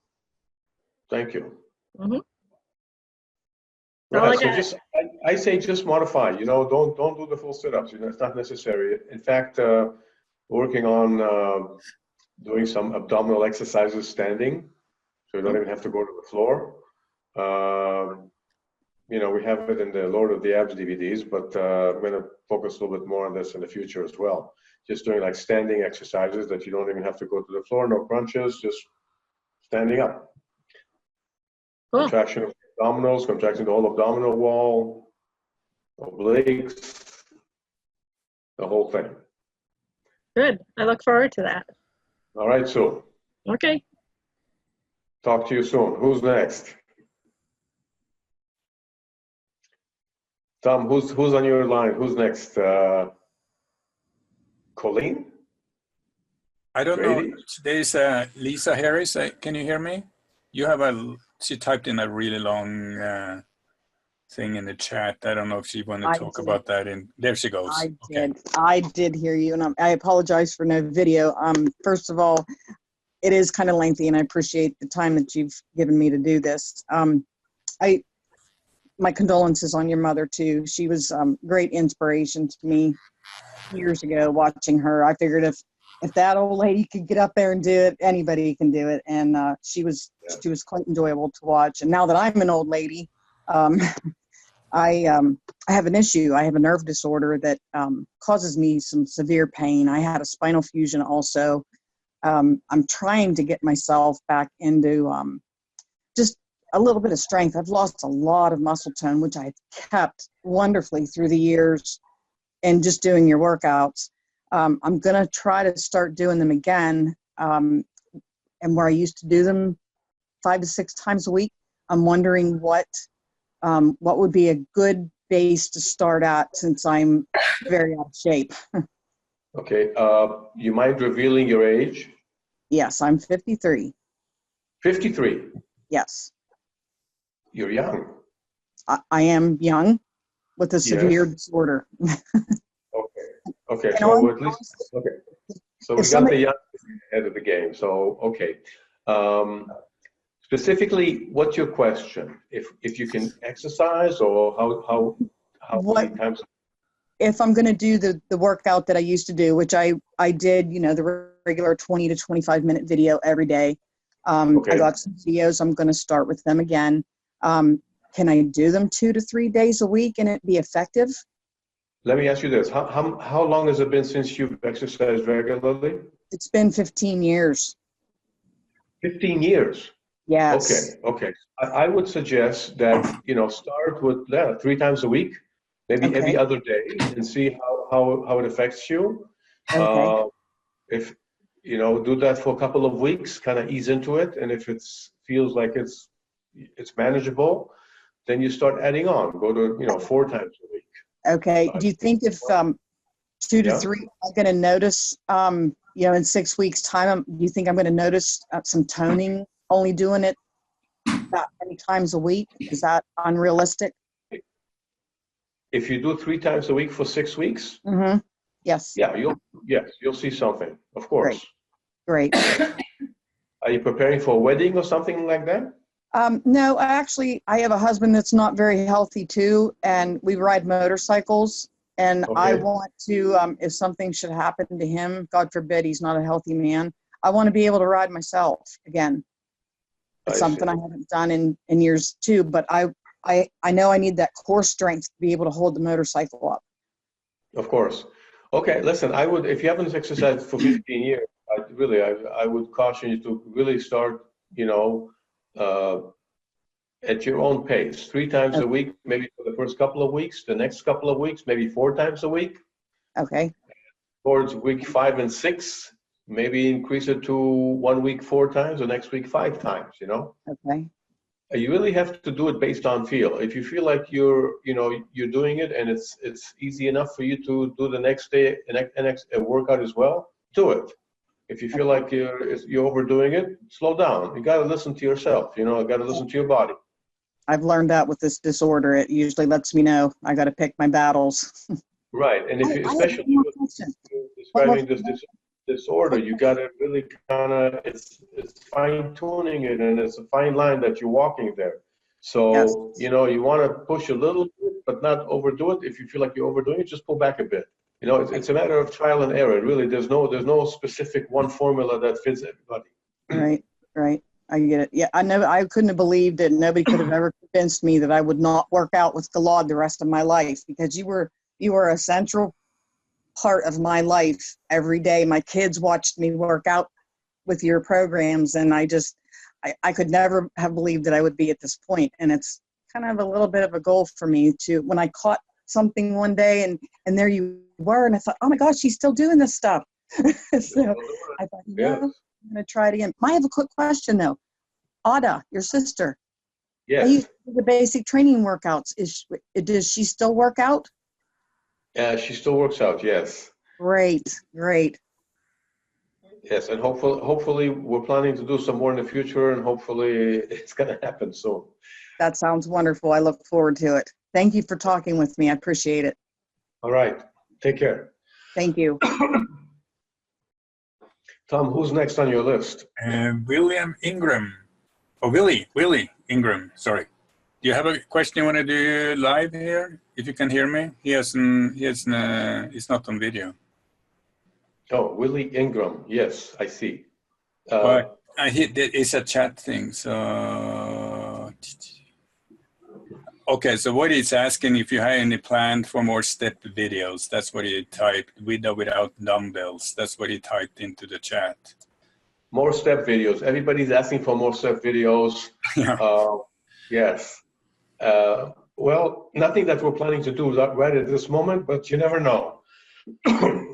Thank you. Mm-hmm. Right, so I say just modify, don't do the full sit-ups, it's not necessary. In fact, working on doing some abdominal exercises standing, so you don't even have to go to the floor. We have it in the Lord of the Abs DVDs, but I'm going to focus a little bit more on this in the future as well. Just doing like standing exercises that you don't even have to go to the floor, no crunches, just standing up. Cool. Contraction of the abdominals, contracting the whole abdominal wall, obliques, the whole thing. Good. I look forward to that. All right, Sue. Okay. Talk to you soon. Who's next? Tom, who's on your line? Who's next? Colleen? I don't know. Grady? There's Lisa Harris. Can you hear me? She typed in a really long thing in the chat. I don't know if she wanted to talk about that. There she goes. I did hear you, and I apologize for no video. First of all, it is kind of lengthy, and I appreciate the time that you've given me to do this. My condolences on your mother too. She was great inspiration to me years ago. Watching her, I figured if that old lady could get up there and do it, anybody can do it. And she was quite enjoyable to watch. And now that I'm an old lady, I have an issue. I have a nerve disorder that causes me some severe pain. I had a spinal fusion also. I'm trying to get myself back into just a little bit of strength. I've lost a lot of muscle tone, which I've kept wonderfully through the years and just doing your workouts. I'm going to try to start doing them again. And where I used to do them 5 to 6 times a week, I'm wondering what would be a good base to start at, since I'm very out of shape. Okay. You mind revealing your age? Yes, I'm 53. 53. Yes, You're young. I am young with a severe Yes. disorder. Okay. Okay. And So at least, okay. So we if got somebody, the young ahead of the game. So, okay. Specifically, what's your question? If you can exercise, or how what many times? if I'm going to do the workout that I used to do, which I did, the regular 20 to 25-minute video every day. I Okay. got some videos. I'm going to start with them again. Can I do them 2 to 3 days a week and it be effective? Let me ask you this: how long has it been since you've exercised regularly? It's been 15 years. 15 years. Yes. Okay. I would suggest that start with 3 times a week, maybe Okay. every other day, and see how it affects you. Okay. If do that for a couple of weeks, kind of ease into it, and if it feels like it's manageable, then you start adding on. Go to 4 times a week. Okay. Do you think if 2 to Yeah. 3, I'm going to notice, in 6 weeks' time, do you think I'm going to notice some toning only doing it that many times a week? Is that unrealistic? If you do 3 times a week for 6 weeks, Mm-hmm. Yes. yeah, you'll see something, of course. Great. Are you preparing for a wedding or something like that? No, actually, I have a husband that's not very healthy too, and we ride motorcycles. And I Okay. want to, if something should happen to him, God forbid, he's not a healthy man, I want to be able to ride myself again. It's I something see. I haven't done in years too, but I know I need that core strength to be able to hold the motorcycle up. Of course. Okay, listen, if you haven't exercised for 15 years, I would caution you to really start, at your own pace. 3 times a week, maybe for the first couple of weeks, the next couple of weeks, maybe 4 times a week. Okay. Towards week 5 and 6, maybe increase it to 1 week 4 times, the next week 5 times, Okay. You really have to do it based on feel. If you feel like you're doing it and it's easy enough for you to do the next day a workout as well, do it. If you feel like you're overdoing it, slow down. You got to listen to yourself. You got to listen to your body. I've learned that with this disorder, it usually lets me know I got to pick my battles. Right, and if you, I have especially one more with question. describing this disorder, you got to really kind of it's fine tuning it, and it's a fine line that you're walking there. So Yes. you want to push a little bit, but not overdo it. If you feel like you're overdoing it, just pull back a bit. It's a matter of trial and error. Really, there's no specific one formula that fits everybody. Right. I get it. Yeah, I know. I couldn't have believed it. Nobody could have ever convinced me that I would not work out with Gilad the rest of my life, because you were a central part of my life every day. My kids watched me work out with your programs, and I could never have believed that I would be at this point. And it's kind of a little bit of a goal for me to, when I caught something one day and there you were, and I thought, oh my gosh, she's still doing this stuff. So I thought, I'm going to try it again. I have a quick question though. Ada, your sister. Yes. I used to do the basic training workouts. Does she still work out? Yeah, she still works out. Yes. Great. Yes, and hopefully we're planning to do some more in the future, and hopefully it's going to happen soon. That sounds wonderful. I look forward to it. Thank you for talking with me. I appreciate it. All right. Take care. Thank you. Tom, who's next on your list? William Ingram. Oh, Willie Ingram. Sorry. Do you have a question you want to do live here? If you can hear me, he's not on video. Oh, Willie Ingram. Yes, I see. It's a chat thing. So, okay. So what he's asking, if you have any plan for more step videos, that's what he typed, with or without dumbbells. That's what he typed into the chat. More step videos. Everybody's asking for more step videos. Yeah. Yes. Well, nothing that we're planning to do right at this moment, but you never know.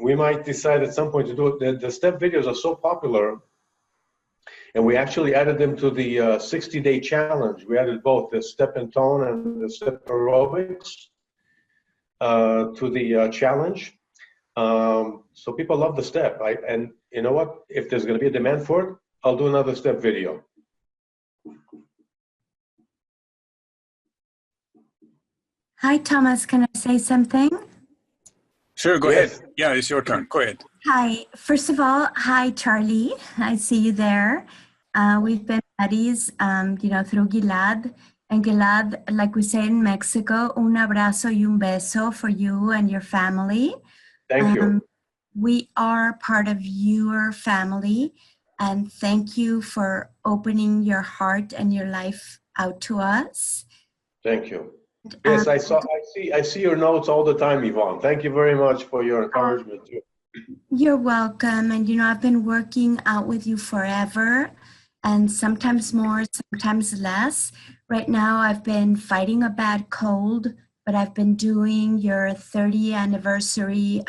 We might decide at some point to do it. The step videos are so popular, and we actually added them to the 60-day challenge. We added both the step and tone and the step aerobics to the challenge. So people love the step. And you know what? If there's going to be a demand for it, I'll do another step video. Hi, Thomas. Can I say something? Sure, go Yes. ahead. Yeah, it's your turn. Go ahead. Hi. First of all, hi, Charlie. I see you there. We've been buddies, through Gilad. And Gilad, like we say in Mexico, un abrazo y un beso for you and your family. Thank you. We are part of your family, and thank you for opening your heart and your life out to us. Thank you. Yes, I see your notes all the time, Yvonne. Thank you very much for your encouragement too. You're welcome. And I've been working out with you forever, and sometimes more, sometimes less. Right now, I've been fighting a bad cold, but I've been doing your 30th anniversary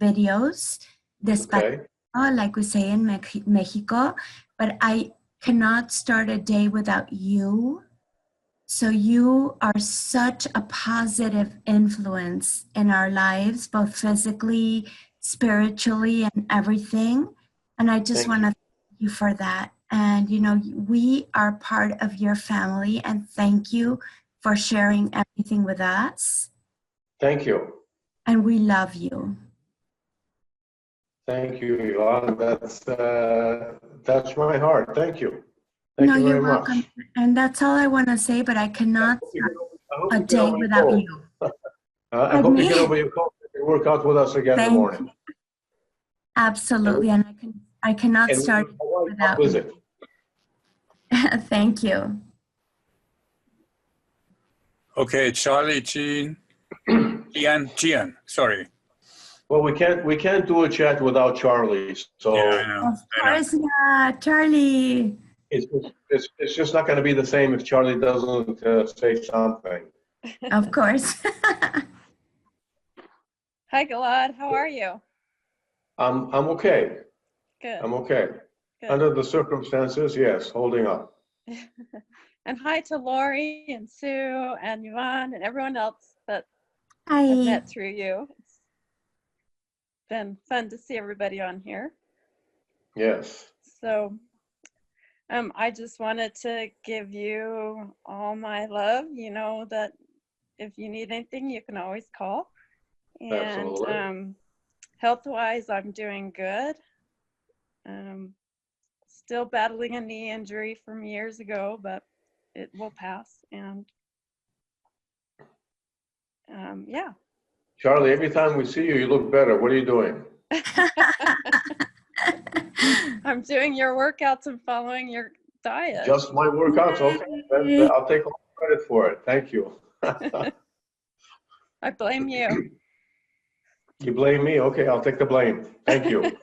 videos, despite, like we say in Mexico, but I cannot start a day without you. So you are such a positive influence in our lives, both physically, spiritually, and everything. And I just want to thank you for that. And, we are part of your family, and thank you for sharing everything with us. Thank you. And we love you. Thank you, Yvonne. That's my heart. Thank you. Thank you very you're much. welcome. And that's all I want to say, but I cannot start a day without you. I hope you get over your cold and work out with us again in the morning. Absolutely. And I cannot start without you. Thank you. Okay, Charlie, Gian, sorry. Well, we can't do a chat without Charlie. So yeah, I know. Of course not, Charlie. It's just not going to be the same if Charlie doesn't say something. Of course. Hi, Gilad. How are you? I'm okay. Good. I'm okay. Good. Under the circumstances, yes, holding up. And hi to Lori and Sue and Yvonne and everyone else that Hi. I've met through you. It's been fun to see everybody on here. Yes. So I just wanted to give you all my love. You know that if you need anything, you can always call. And absolutely. Health-wise, I'm doing good. Still battling a knee injury from years ago, but it will pass. And yeah. Charlie, every time we see you, you look better. What are you doing? I'm doing your workouts and following your diet. Just my workouts? Okay. Then I'll take all the credit for it. Thank you. I blame you. You blame me? Okay, I'll take the blame. Thank you.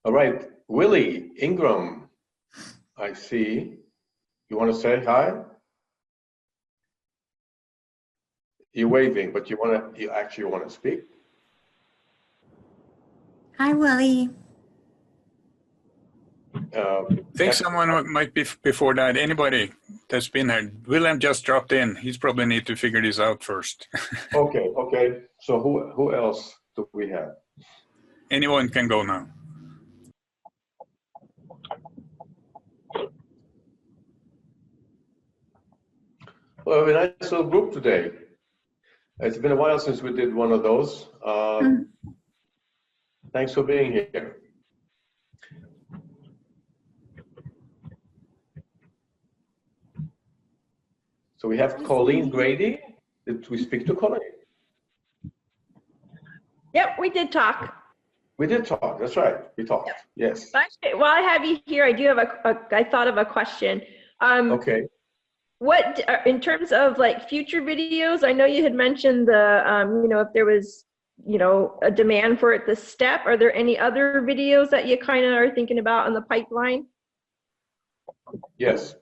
All right. Willie Ingram, I see. You want to say hi? You're waving, but you actually want to speak? Hi, Willie. I think someone might be before that. Anybody that's been there. Willem just dropped in. He's probably need to figure this out first. Okay. So who else do we have? Anyone can go now. Well, we have a nice little group today. It's been a while since we did one of those. Thanks for being here. So we have Colleen Grady. Did we speak to Colleen? Yep, we did talk. We did talk. That's right. We talked. Yep. Yes. Actually, while I have you here, I do have I thought of a question. Okay. What, in terms of like future videos, I know you had mentioned the, if there was, a demand for it, the step, are there any other videos that you kind of are thinking about in the pipeline? Yes.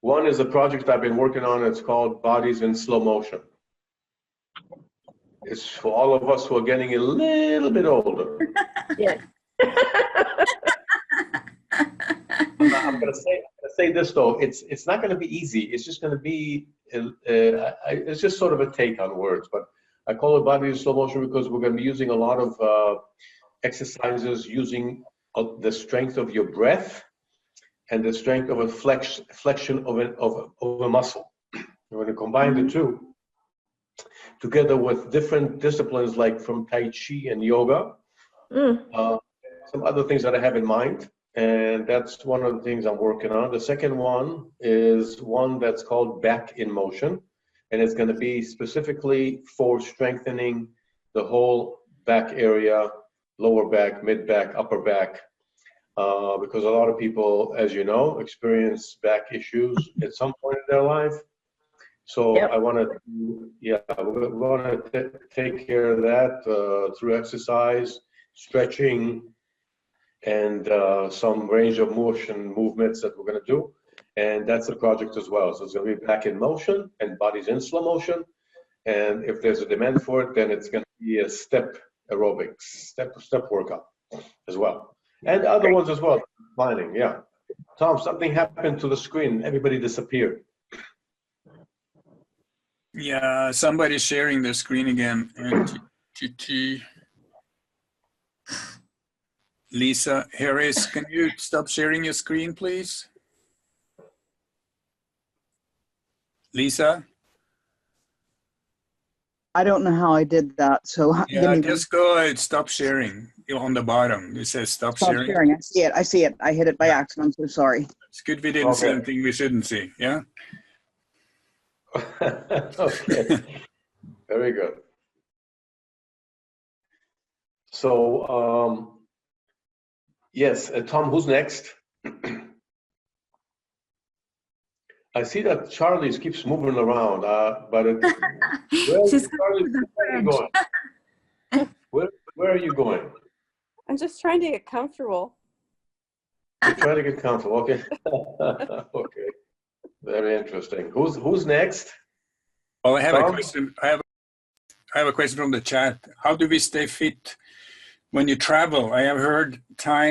One is a project I've been working on. It's called Bodies in Slow Motion. It's for all of us who are getting a little bit older. Yeah. I'm going to say this though, it's not going to be easy. It's just going to be, it's just sort of a take on words, but I call it body in slow motion because we're going to be using a lot of exercises using the strength of your breath and the strength of a flexion of a muscle. We're going to combine the two together with different disciplines like from Tai Chi and yoga, some other things that I have in mind. And that's one of the things I'm working on. The second one is one that's called back in motion. And it's going to be specifically for strengthening the whole back area, lower back, mid back, upper back. Because a lot of people, as you know, experience back issues at some point in their life. So I want to, we want to take care of that through exercise, stretching, and some range of motion movements that we're going to do. And that's the project as well. So it's going to be back in motion and bodies in slow motion. And if there's a demand for it, then it's going to be a step aerobics, step workout as well. And other ones as well, planning, yeah. Tom, something happened to the screen. Everybody disappeared. Yeah, somebody's sharing their screen again. And Lisa Harris, can you stop sharing your screen, please? Lisa? I don't know how I did that, so Yeah, just go ahead, stop sharing. On the bottom, it says stop sharing. I see it. I see it. I hit it by accident. I'm so sorry. It's good we didn't see anything we shouldn't see. Yeah. Okay. Very good. So, yes, Tom, who's next? I see that Charlie keeps moving around, but where are you going? I'm just trying to get comfortable. You're trying to get comfortable. Okay. Okay. Very interesting. Who's next? Well, I have a question. I have a question from the chat. How do we stay fit when you travel? I have heard I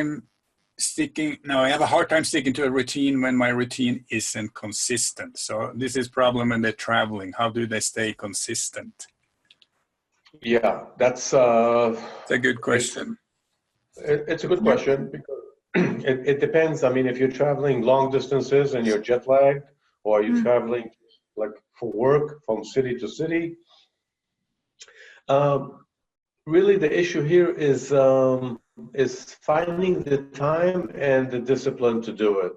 have a hard time sticking to a routine when my routine isn't consistent. So this is problem when they're traveling. How do they stay consistent? Yeah, that's a good question. It's a good question because it depends. I mean, if you're traveling long distances and you're jet lagged, or you're traveling like for work from city to city, really the issue here is finding the time and the discipline to do it.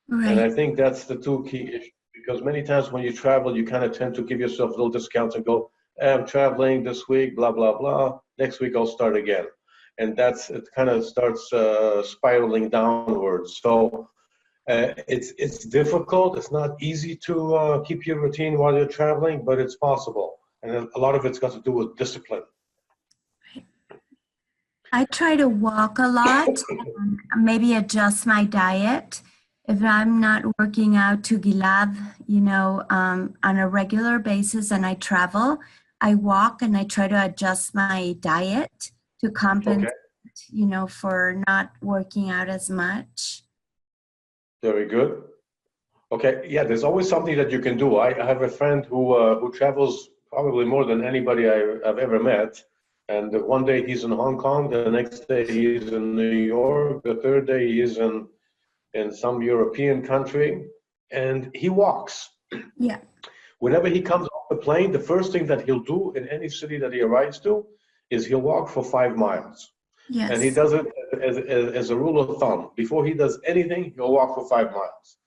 Right. And I think that's the two key issues, because many times when you travel, you kind of tend to give yourself little discounts and go, I'm traveling this week, blah, blah, blah. Next week I'll start again. And it kind of starts spiraling downwards. So it's difficult. It's not easy to keep your routine while you're traveling, but it's possible. And a lot of it's got to do with discipline. I try to walk a lot and maybe adjust my diet. If I'm not working out to Gilad, on a regular basis and I travel, I walk and I try to adjust my diet to compensate, for not working out as much. Very good. Okay, yeah, there's always something that you can do. I have a friend who travels probably more than anybody I've ever met. And one day he's in Hong Kong, the next day he's in New York, the third day he's in some European country, and he walks. Yeah. Whenever he comes off the plane, the first thing that he'll do in any city that he arrives to is he'll walk for 5 miles. Yes. And he does it as a rule of thumb. Before he does anything, he'll walk for 5 miles.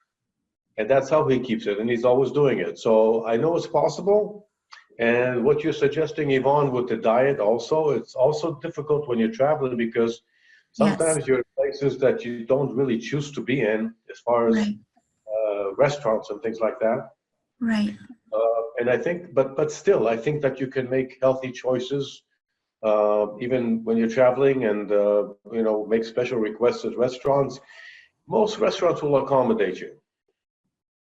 And that's how he keeps it, and he's always doing it. So I know it's possible. And what you're suggesting, Yvonne, with the diet also, it's also difficult when you're traveling because sometimes you're in places that you don't really choose to be in as far as restaurants and things like that. Right. And I think, but still, I think that you can make healthy choices even when you're traveling and, make special requests at restaurants. Most restaurants will accommodate you.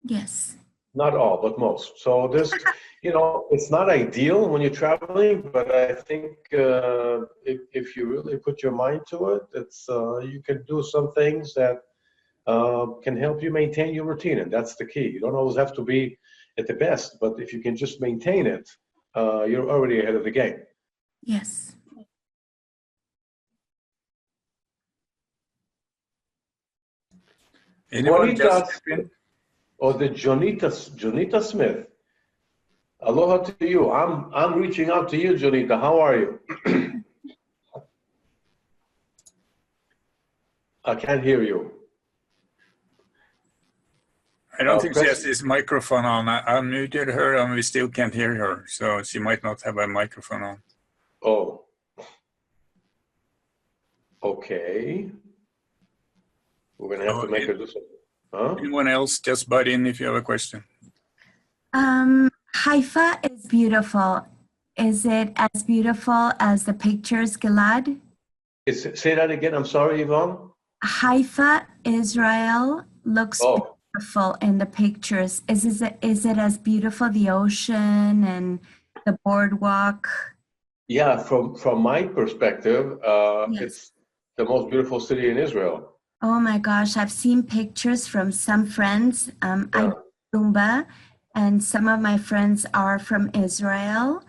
Yes. Not all, but most. So there's, it's not ideal when you're traveling, but I think if you really put your mind to it, it's you can do some things that can help you maintain your routine, and that's the key. You don't always have to be at the best, but if you can just maintain it, you're already ahead of the game. Yes. Anyone Juanita, just step in? or the Jonita Smith. Aloha to you. I'm reaching out to you, Jonita. How are you? I can't hear you. I don't think she press- has this microphone on. I unmuted her and we still can't hear her. So she might not have a microphone on. Oh. Okay. We're gonna have to make her do something. Huh? Anyone else, just butt in if you have a question. Haifa is beautiful. Is it as beautiful as the pictures, Gilad? Say that again. I'm sorry, Yvonne. Haifa, Israel looks Oh. beautiful in the pictures. Is it as beautiful, the ocean and the boardwalk? Yeah, from my perspective, Yes. it's the most beautiful city in Israel. Oh my gosh, I've seen pictures from some friends. I do Zumba, and some of my friends are from Israel,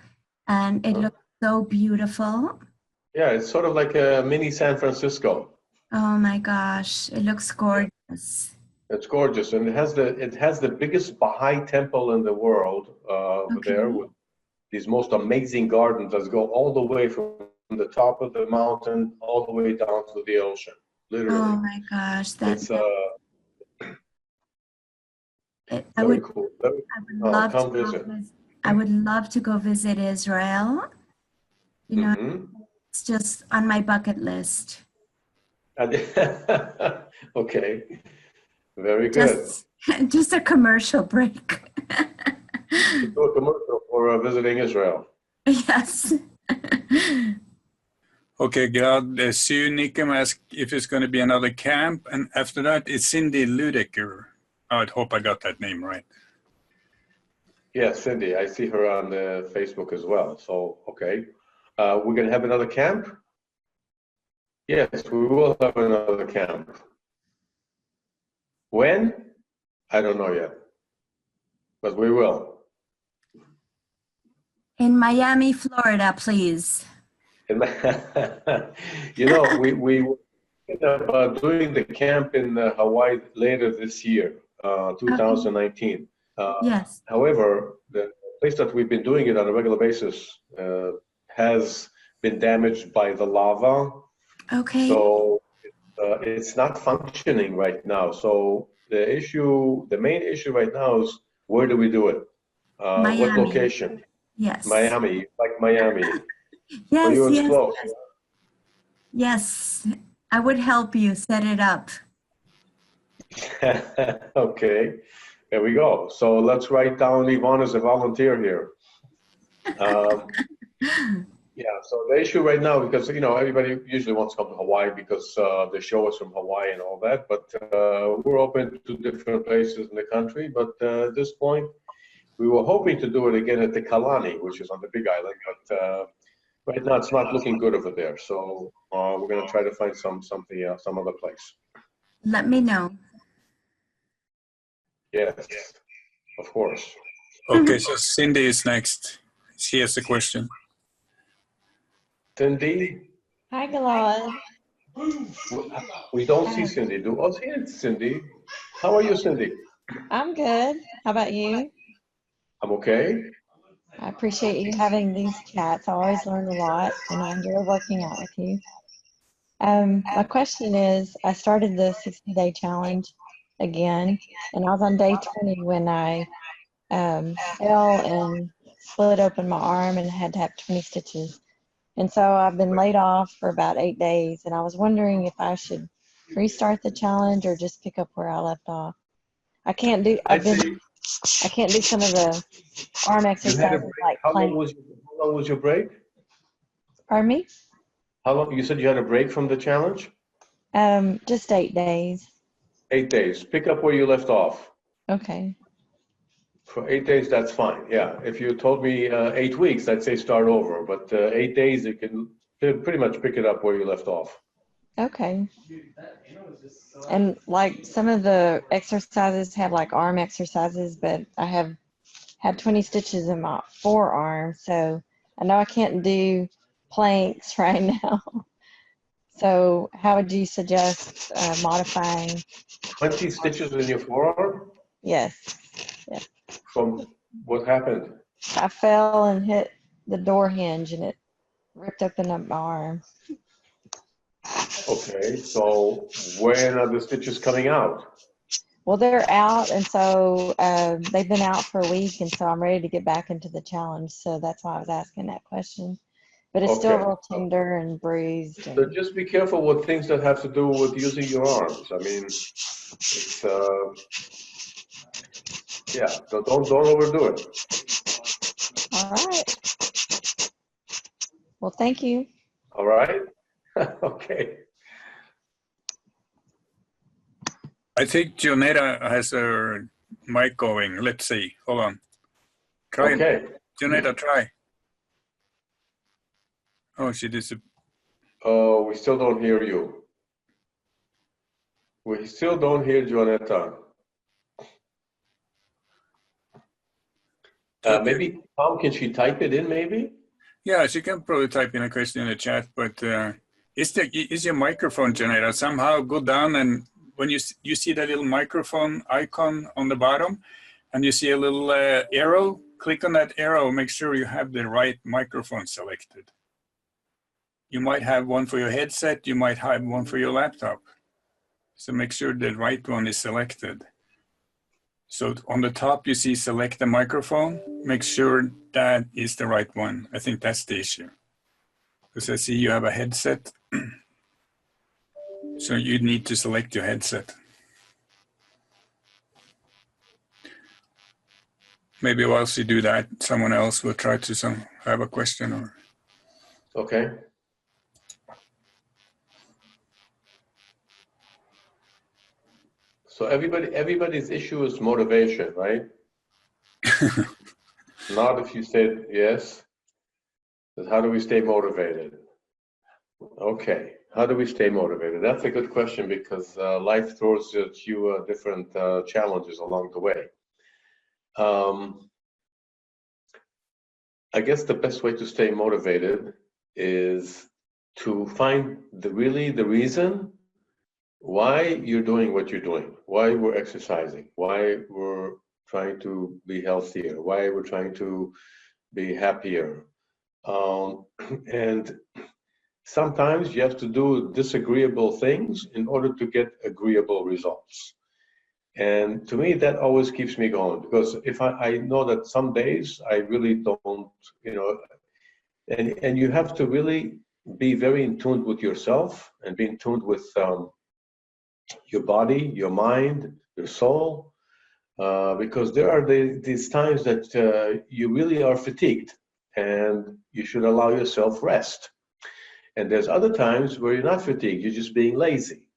and it looks so beautiful. Yeah, it's sort of like a mini San Francisco. Oh my gosh, it looks gorgeous. It's gorgeous, and it has the biggest Baha'i temple in the world over there, with these most amazing gardens that go all the way from the top of the mountain all the way down to the ocean. Literally. Oh my gosh, It's I would cool. love Come to visit. I would love to go visit Israel. You know, it's just on my bucket list. Okay, very good. Just a commercial break. Do a commercial for visiting Israel. Yes. Okay, Gilad, Sue Nickam asked if it's going to be another camp. And after that, it's Cindy Ludecker. I hope I got that name right. Yeah, Cindy, I see her on the Facebook as well. So, okay. We're going to have another camp? Yes, we will have another camp. When? I don't know yet. But we will. In Miami, Florida, please. You know, we were thinking about doing the camp in Hawaii later this year, 2019. Yes. However, the place that we've been doing it on a regular basis has been damaged by the lava. Okay. So it's not functioning right now. So the main issue right now is, where do we do it? What Miami. location? Yes. Miami, like Miami. Yes, you yes, close. yes. Yes, I would help you set it up. Okay, there we go. So let's write down Yvonne as a volunteer here. Yeah, so the issue right now, because, you know, everybody usually wants to come to Hawaii because the show is from Hawaii and all that, but we're open to different places in the country. But at this point, we were hoping to do it again at the Kalani, which is on the Big Island, but right now it's not looking good over there. So we're going to try to find some other place. Let me know. Yes, of course. Okay, so Cindy is next. She has a question. Cindy? Hi, Gilad. We don't see Cindy. Oh, here's Cindy. How are you, Cindy? I'm good. How about you? I'm okay. I appreciate you having these chats. I always learn a lot, and I enjoy working out with you. My question is, I started the 60-day challenge again, and I was on day 20 when I fell and split open my arm and had to have 20 stitches. And so I've been laid off for about 8 days, and I was wondering if I should restart the challenge or just pick up where I left off. I can't do some of the arm exercises like how plank. long was your break? Pardon me? How long? You said you had a break from the challenge? Just 8 days. 8 days. Pick up where you left off. Okay. For 8 days, that's fine. Yeah. If you told me 8 weeks, I'd say start over. But 8 days, you can pretty much pick it up where you left off. Okay. And like some of the exercises have like arm exercises, but I have had 20 stitches in my forearm, so I know I can't do planks right now. So how would you suggest modifying? 20 stitches in your forearm? Yes. Yes. From what happened? I fell and hit the door hinge and it ripped open my arm. Okay, so when are the stitches coming out? Well, they're out, and so they've been out for a week, and so I'm ready to get back into the challenge. So that's why I was asking that question. But it's still Okay. real tender and bruised. So And just be careful with things that have to do with using your arms. I mean, it's yeah. So don't overdo it. all right. Well, thank you. All right. Okay. I think Jonetta has her mic going. Let's see. Hold on. Try Okay. it. Jonetta, try. Oh, she disappeared. Oh, we still don't hear you. We still don't hear Jonetta. Maybe, Tom, can she type it in maybe? Yeah, she can probably type in a question in the chat, but is your microphone, Jonetta, somehow go down, and when you see that little microphone icon on the bottom and you see a little arrow, click on that arrow, make sure you have the right microphone selected. You might have one for your headset, you might have one for your laptop. So make sure the right one is selected. So on the top, you see select the microphone. Make sure that is the right one. I think that's the issue. Because I see you have a headset. So you need to select your headset. Maybe whilst you do that, someone else will try to have a question. Or Okay. So everybody's issue is motivation, right? Not if you said yes. But how do we stay motivated? Okay, how do we stay motivated? That's a good question because life throws at you different challenges along the way. I guess the best way to stay motivated is to find the reason why you're doing what you're doing, why we're exercising, why we're trying to be healthier, why we're trying to be happier. And sometimes you have to do disagreeable things in order to get agreeable results. And to me, that always keeps me going, because if I know that some days I really don't, and you have to really be very in tune with yourself and be in tune with your body, your mind, your soul, because there are these times that you really are fatigued and you should allow yourself rest. And there's other times where you're not fatigued, you're just being lazy.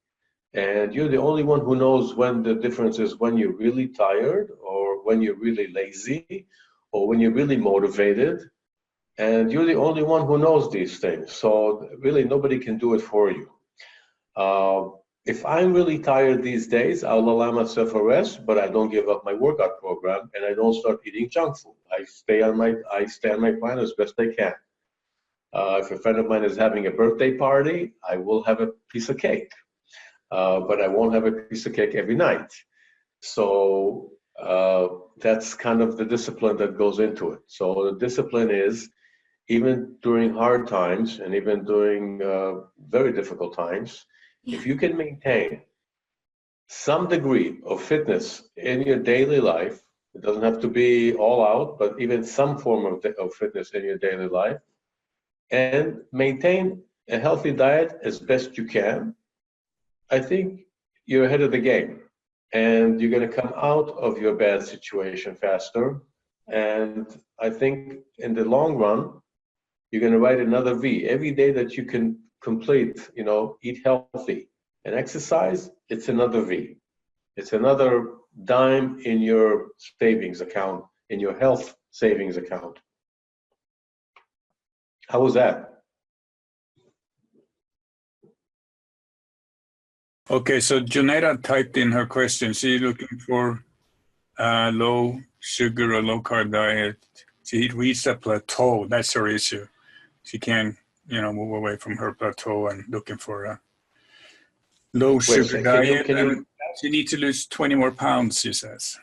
And you're the only one who knows when the difference is when you're really tired or when you're really lazy or when you're really motivated. And you're the only one who knows these things. So really nobody can do it for you. If I'm really tired these days, I'll allow myself a rest, but I don't give up my workout program and I don't start eating junk food. I stay on my plan as best I can. If a friend of mine is having a birthday party, I will have a piece of cake. But I won't have a piece of cake every night. So that's kind of the discipline that goes into it. So the discipline is, even during hard times and even during very difficult times, if you can maintain some degree of fitness in your daily life, it doesn't have to be all out, but even some form of fitness in your daily life, and maintain a healthy diet as best you can, I think you're ahead of the game and you're going to come out of your bad situation faster. And I think in the long run, you're going to write another V. Every day that you can complete, eat healthy and exercise, it's another V. It's another dime in your savings account, in your health savings account. How was that? Okay, so Janetta typed in her question. She's looking for a low sugar or low carb diet. She reached a plateau. That's her issue. She can't, move away from her plateau and looking for a low sugar diet. And she needs to lose 20 more pounds, she says.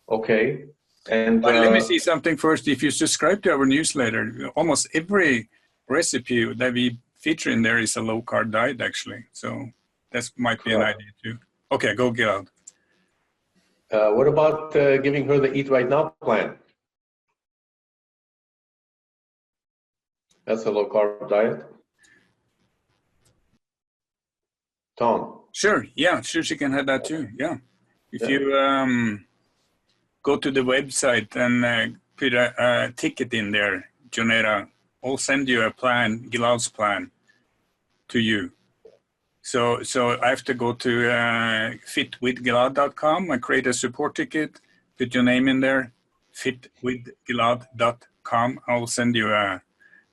Okay. And but let me see something first. If you subscribe to our newsletter, almost every recipe that we feature in there is a low carb diet, actually. So that might be an idea too. Okay, go Gilad. What about giving her the Eat Right Now plan? That's a low carb diet. Tom. Sure. Yeah, sure. She can have that too. Yeah. If you go to the website and put a ticket in there, Jonera, I'll send you a plan, Gilad's plan, to you. So I have to go to fitwithgilad.com and create a support ticket, put your name in there, fitwithgilad.com. I'll send you a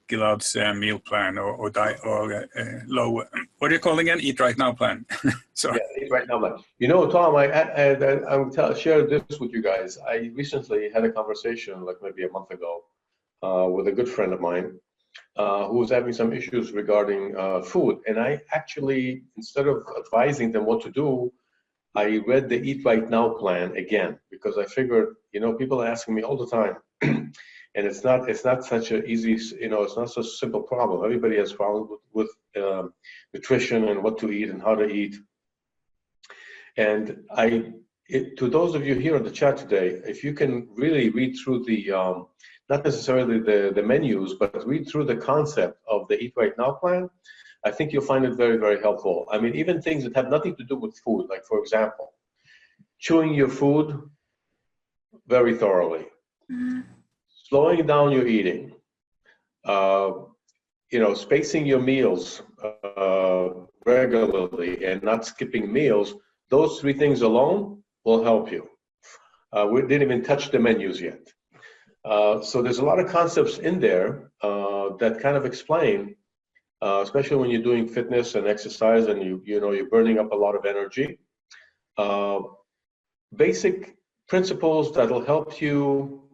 Gilad's meal plan or diet or low, what do you call it again? Eat Right Now plan. Sorry. Yeah, Eat Right Now plan. Tom, I'll share this with you guys. I recently had a conversation, like maybe a month ago, with a good friend of mine who was having some issues regarding food. And I actually, instead of advising them what to do, I read the Eat Right Now plan again, because I figured, people are asking me all the time. And it's not such an easy, it's not such a simple problem. Everybody has problems with nutrition and what to eat and how to eat. And to those of you here in the chat today, if you can really read through the, not necessarily the menus, but read through the concept of the Eat Right Now plan, I think you'll find it very, very helpful. I mean, even things that have nothing to do with food, like for example, chewing your food very thoroughly. Slowing down your eating, spacing your meals regularly and not skipping meals, those three things alone will help you. We didn't even touch the menus yet. So there's a lot of concepts in there that kind of explain, especially when you're doing fitness and exercise and you're burning up a lot of energy. Basic principles that'll help you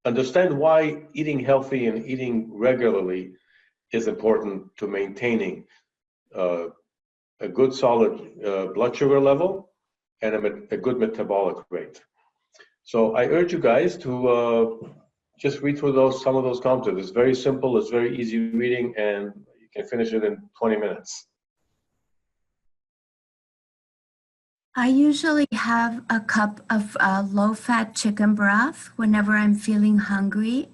understand why eating healthy and eating regularly is important to maintaining a good solid blood sugar level and a good metabolic rate. So I urge you guys to just read through some of those concepts. It's very simple, it's very easy reading, and you can finish it in 20 minutes. I usually have a cup of low-fat chicken broth whenever I'm feeling hungry,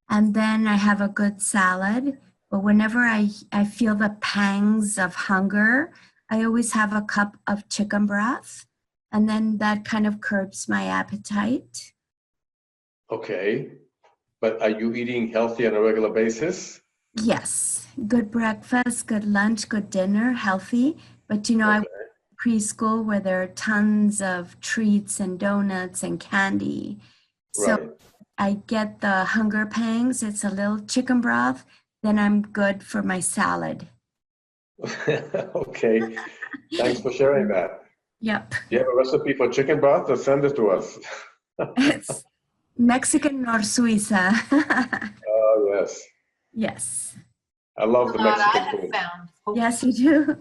and then I have a good salad. But whenever I feel the pangs of hunger, I always have a cup of chicken broth, and then that kind of curbs my appetite. Okay. But are you eating healthy on a regular basis? Yes. Good breakfast, good lunch, good dinner, healthy. But I went to preschool where there are tons of treats and donuts and candy. So I get the hunger pangs. It's a little chicken broth. Then I'm good for my salad. Okay. Thanks for sharing that. Yep. Do you have a recipe for chicken broth? Or send it to us. It's Mexican nor Suiza. Oh, yes. Yes. I love the Mexican food. Yes, you do.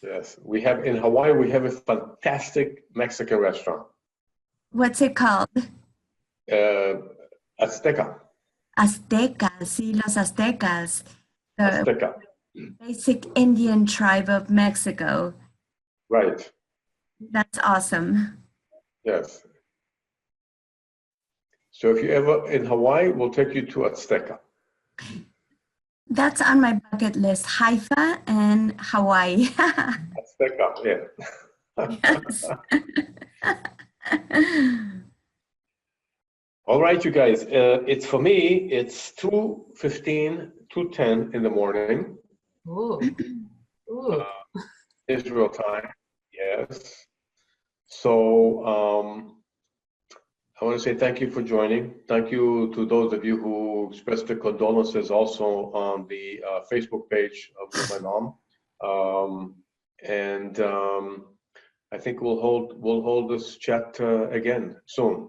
Yes. In Hawaii, we have a fantastic Mexican restaurant. What's it called? Azteca. Azteca, sí, los Aztecas. The Azteca. Basic Indian tribe of Mexico. Right. That's awesome. Yes. So if you're ever in Hawaii, we'll take you to Azteca. That's on my bucket list, Haifa and Hawaii. Azteca, yeah. Yes. All right, you guys. It's for me, it's 2:15, 2:10 in the morning. Ooh. Ooh. Israel time, yes. So I want to say thank you for joining. Thank you to those of you who expressed their condolences also on the Facebook page of my mom. And I think we'll hold this chat again soon,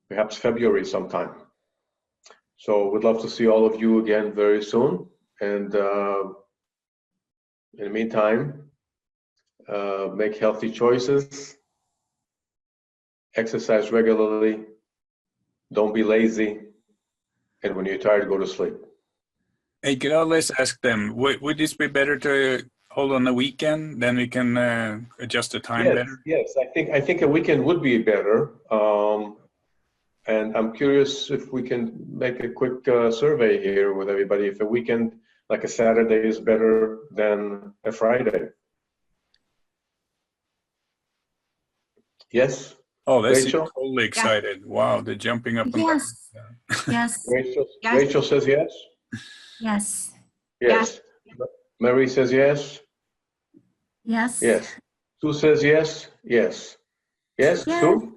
perhaps February sometime. So we'd love to see all of you again very soon. And in the meantime, make healthy choices, exercise regularly, don't be lazy, and when you're tired, go to sleep. Hey, Gilad, let's ask them, would this be better to hold on the weekend? Then we can adjust the time better? Yes, I think a weekend would be better. And I'm curious if we can make a quick survey here with everybody, if a weekend, like a Saturday, is better than a Friday. Yes? Oh, that's Rachel? totally excited. Wow, they're jumping up and down. Yes. Yes. Rachel says yes? Yes. Yes. Mary says yes? Yes. Yes. Sue says yes? Yes. Yes, Yes. Sue?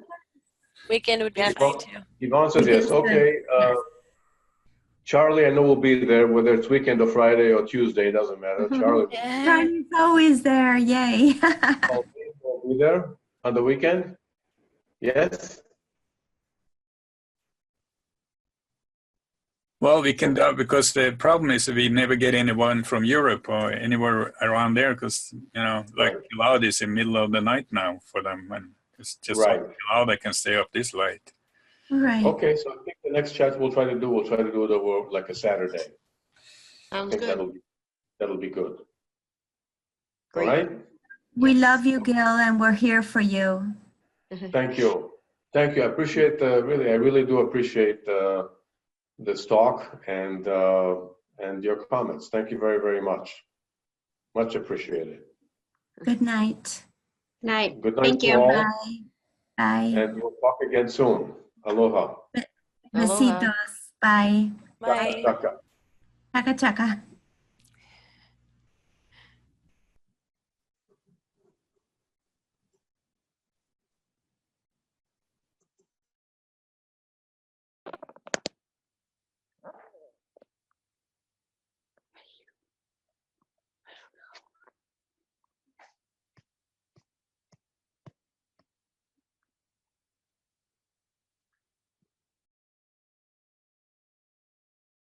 Weekend would be fine too. Yvonne says yes. Okay. Charlie, I know will be there, whether it's weekend or Friday or Tuesday, it doesn't matter. Charlie Charlie's always there. Yay. will be there on the weekend. Yes. Well, we can do, because the problem is we never get anyone from Europe or anywhere around there, because, you know, like Gilad is in the middle of the night now for them, and it's just Right. Gilad they can stay up this late. Right. Okay, so I think the next chat we'll try to do it over like a Saturday. Sounds I think good. that'll be good. Great. All right. We love you, Gil, and we're here for you. Thank you. Thank you. I appreciate I really do appreciate this talk and your comments. Thank you very, very much. Much appreciated. Good night. Night. Good night Thank to you. all. Bye. Bye. And we'll talk again soon. Aloha. Besitos. Bye. Bye. Chaka. Chaka chaka.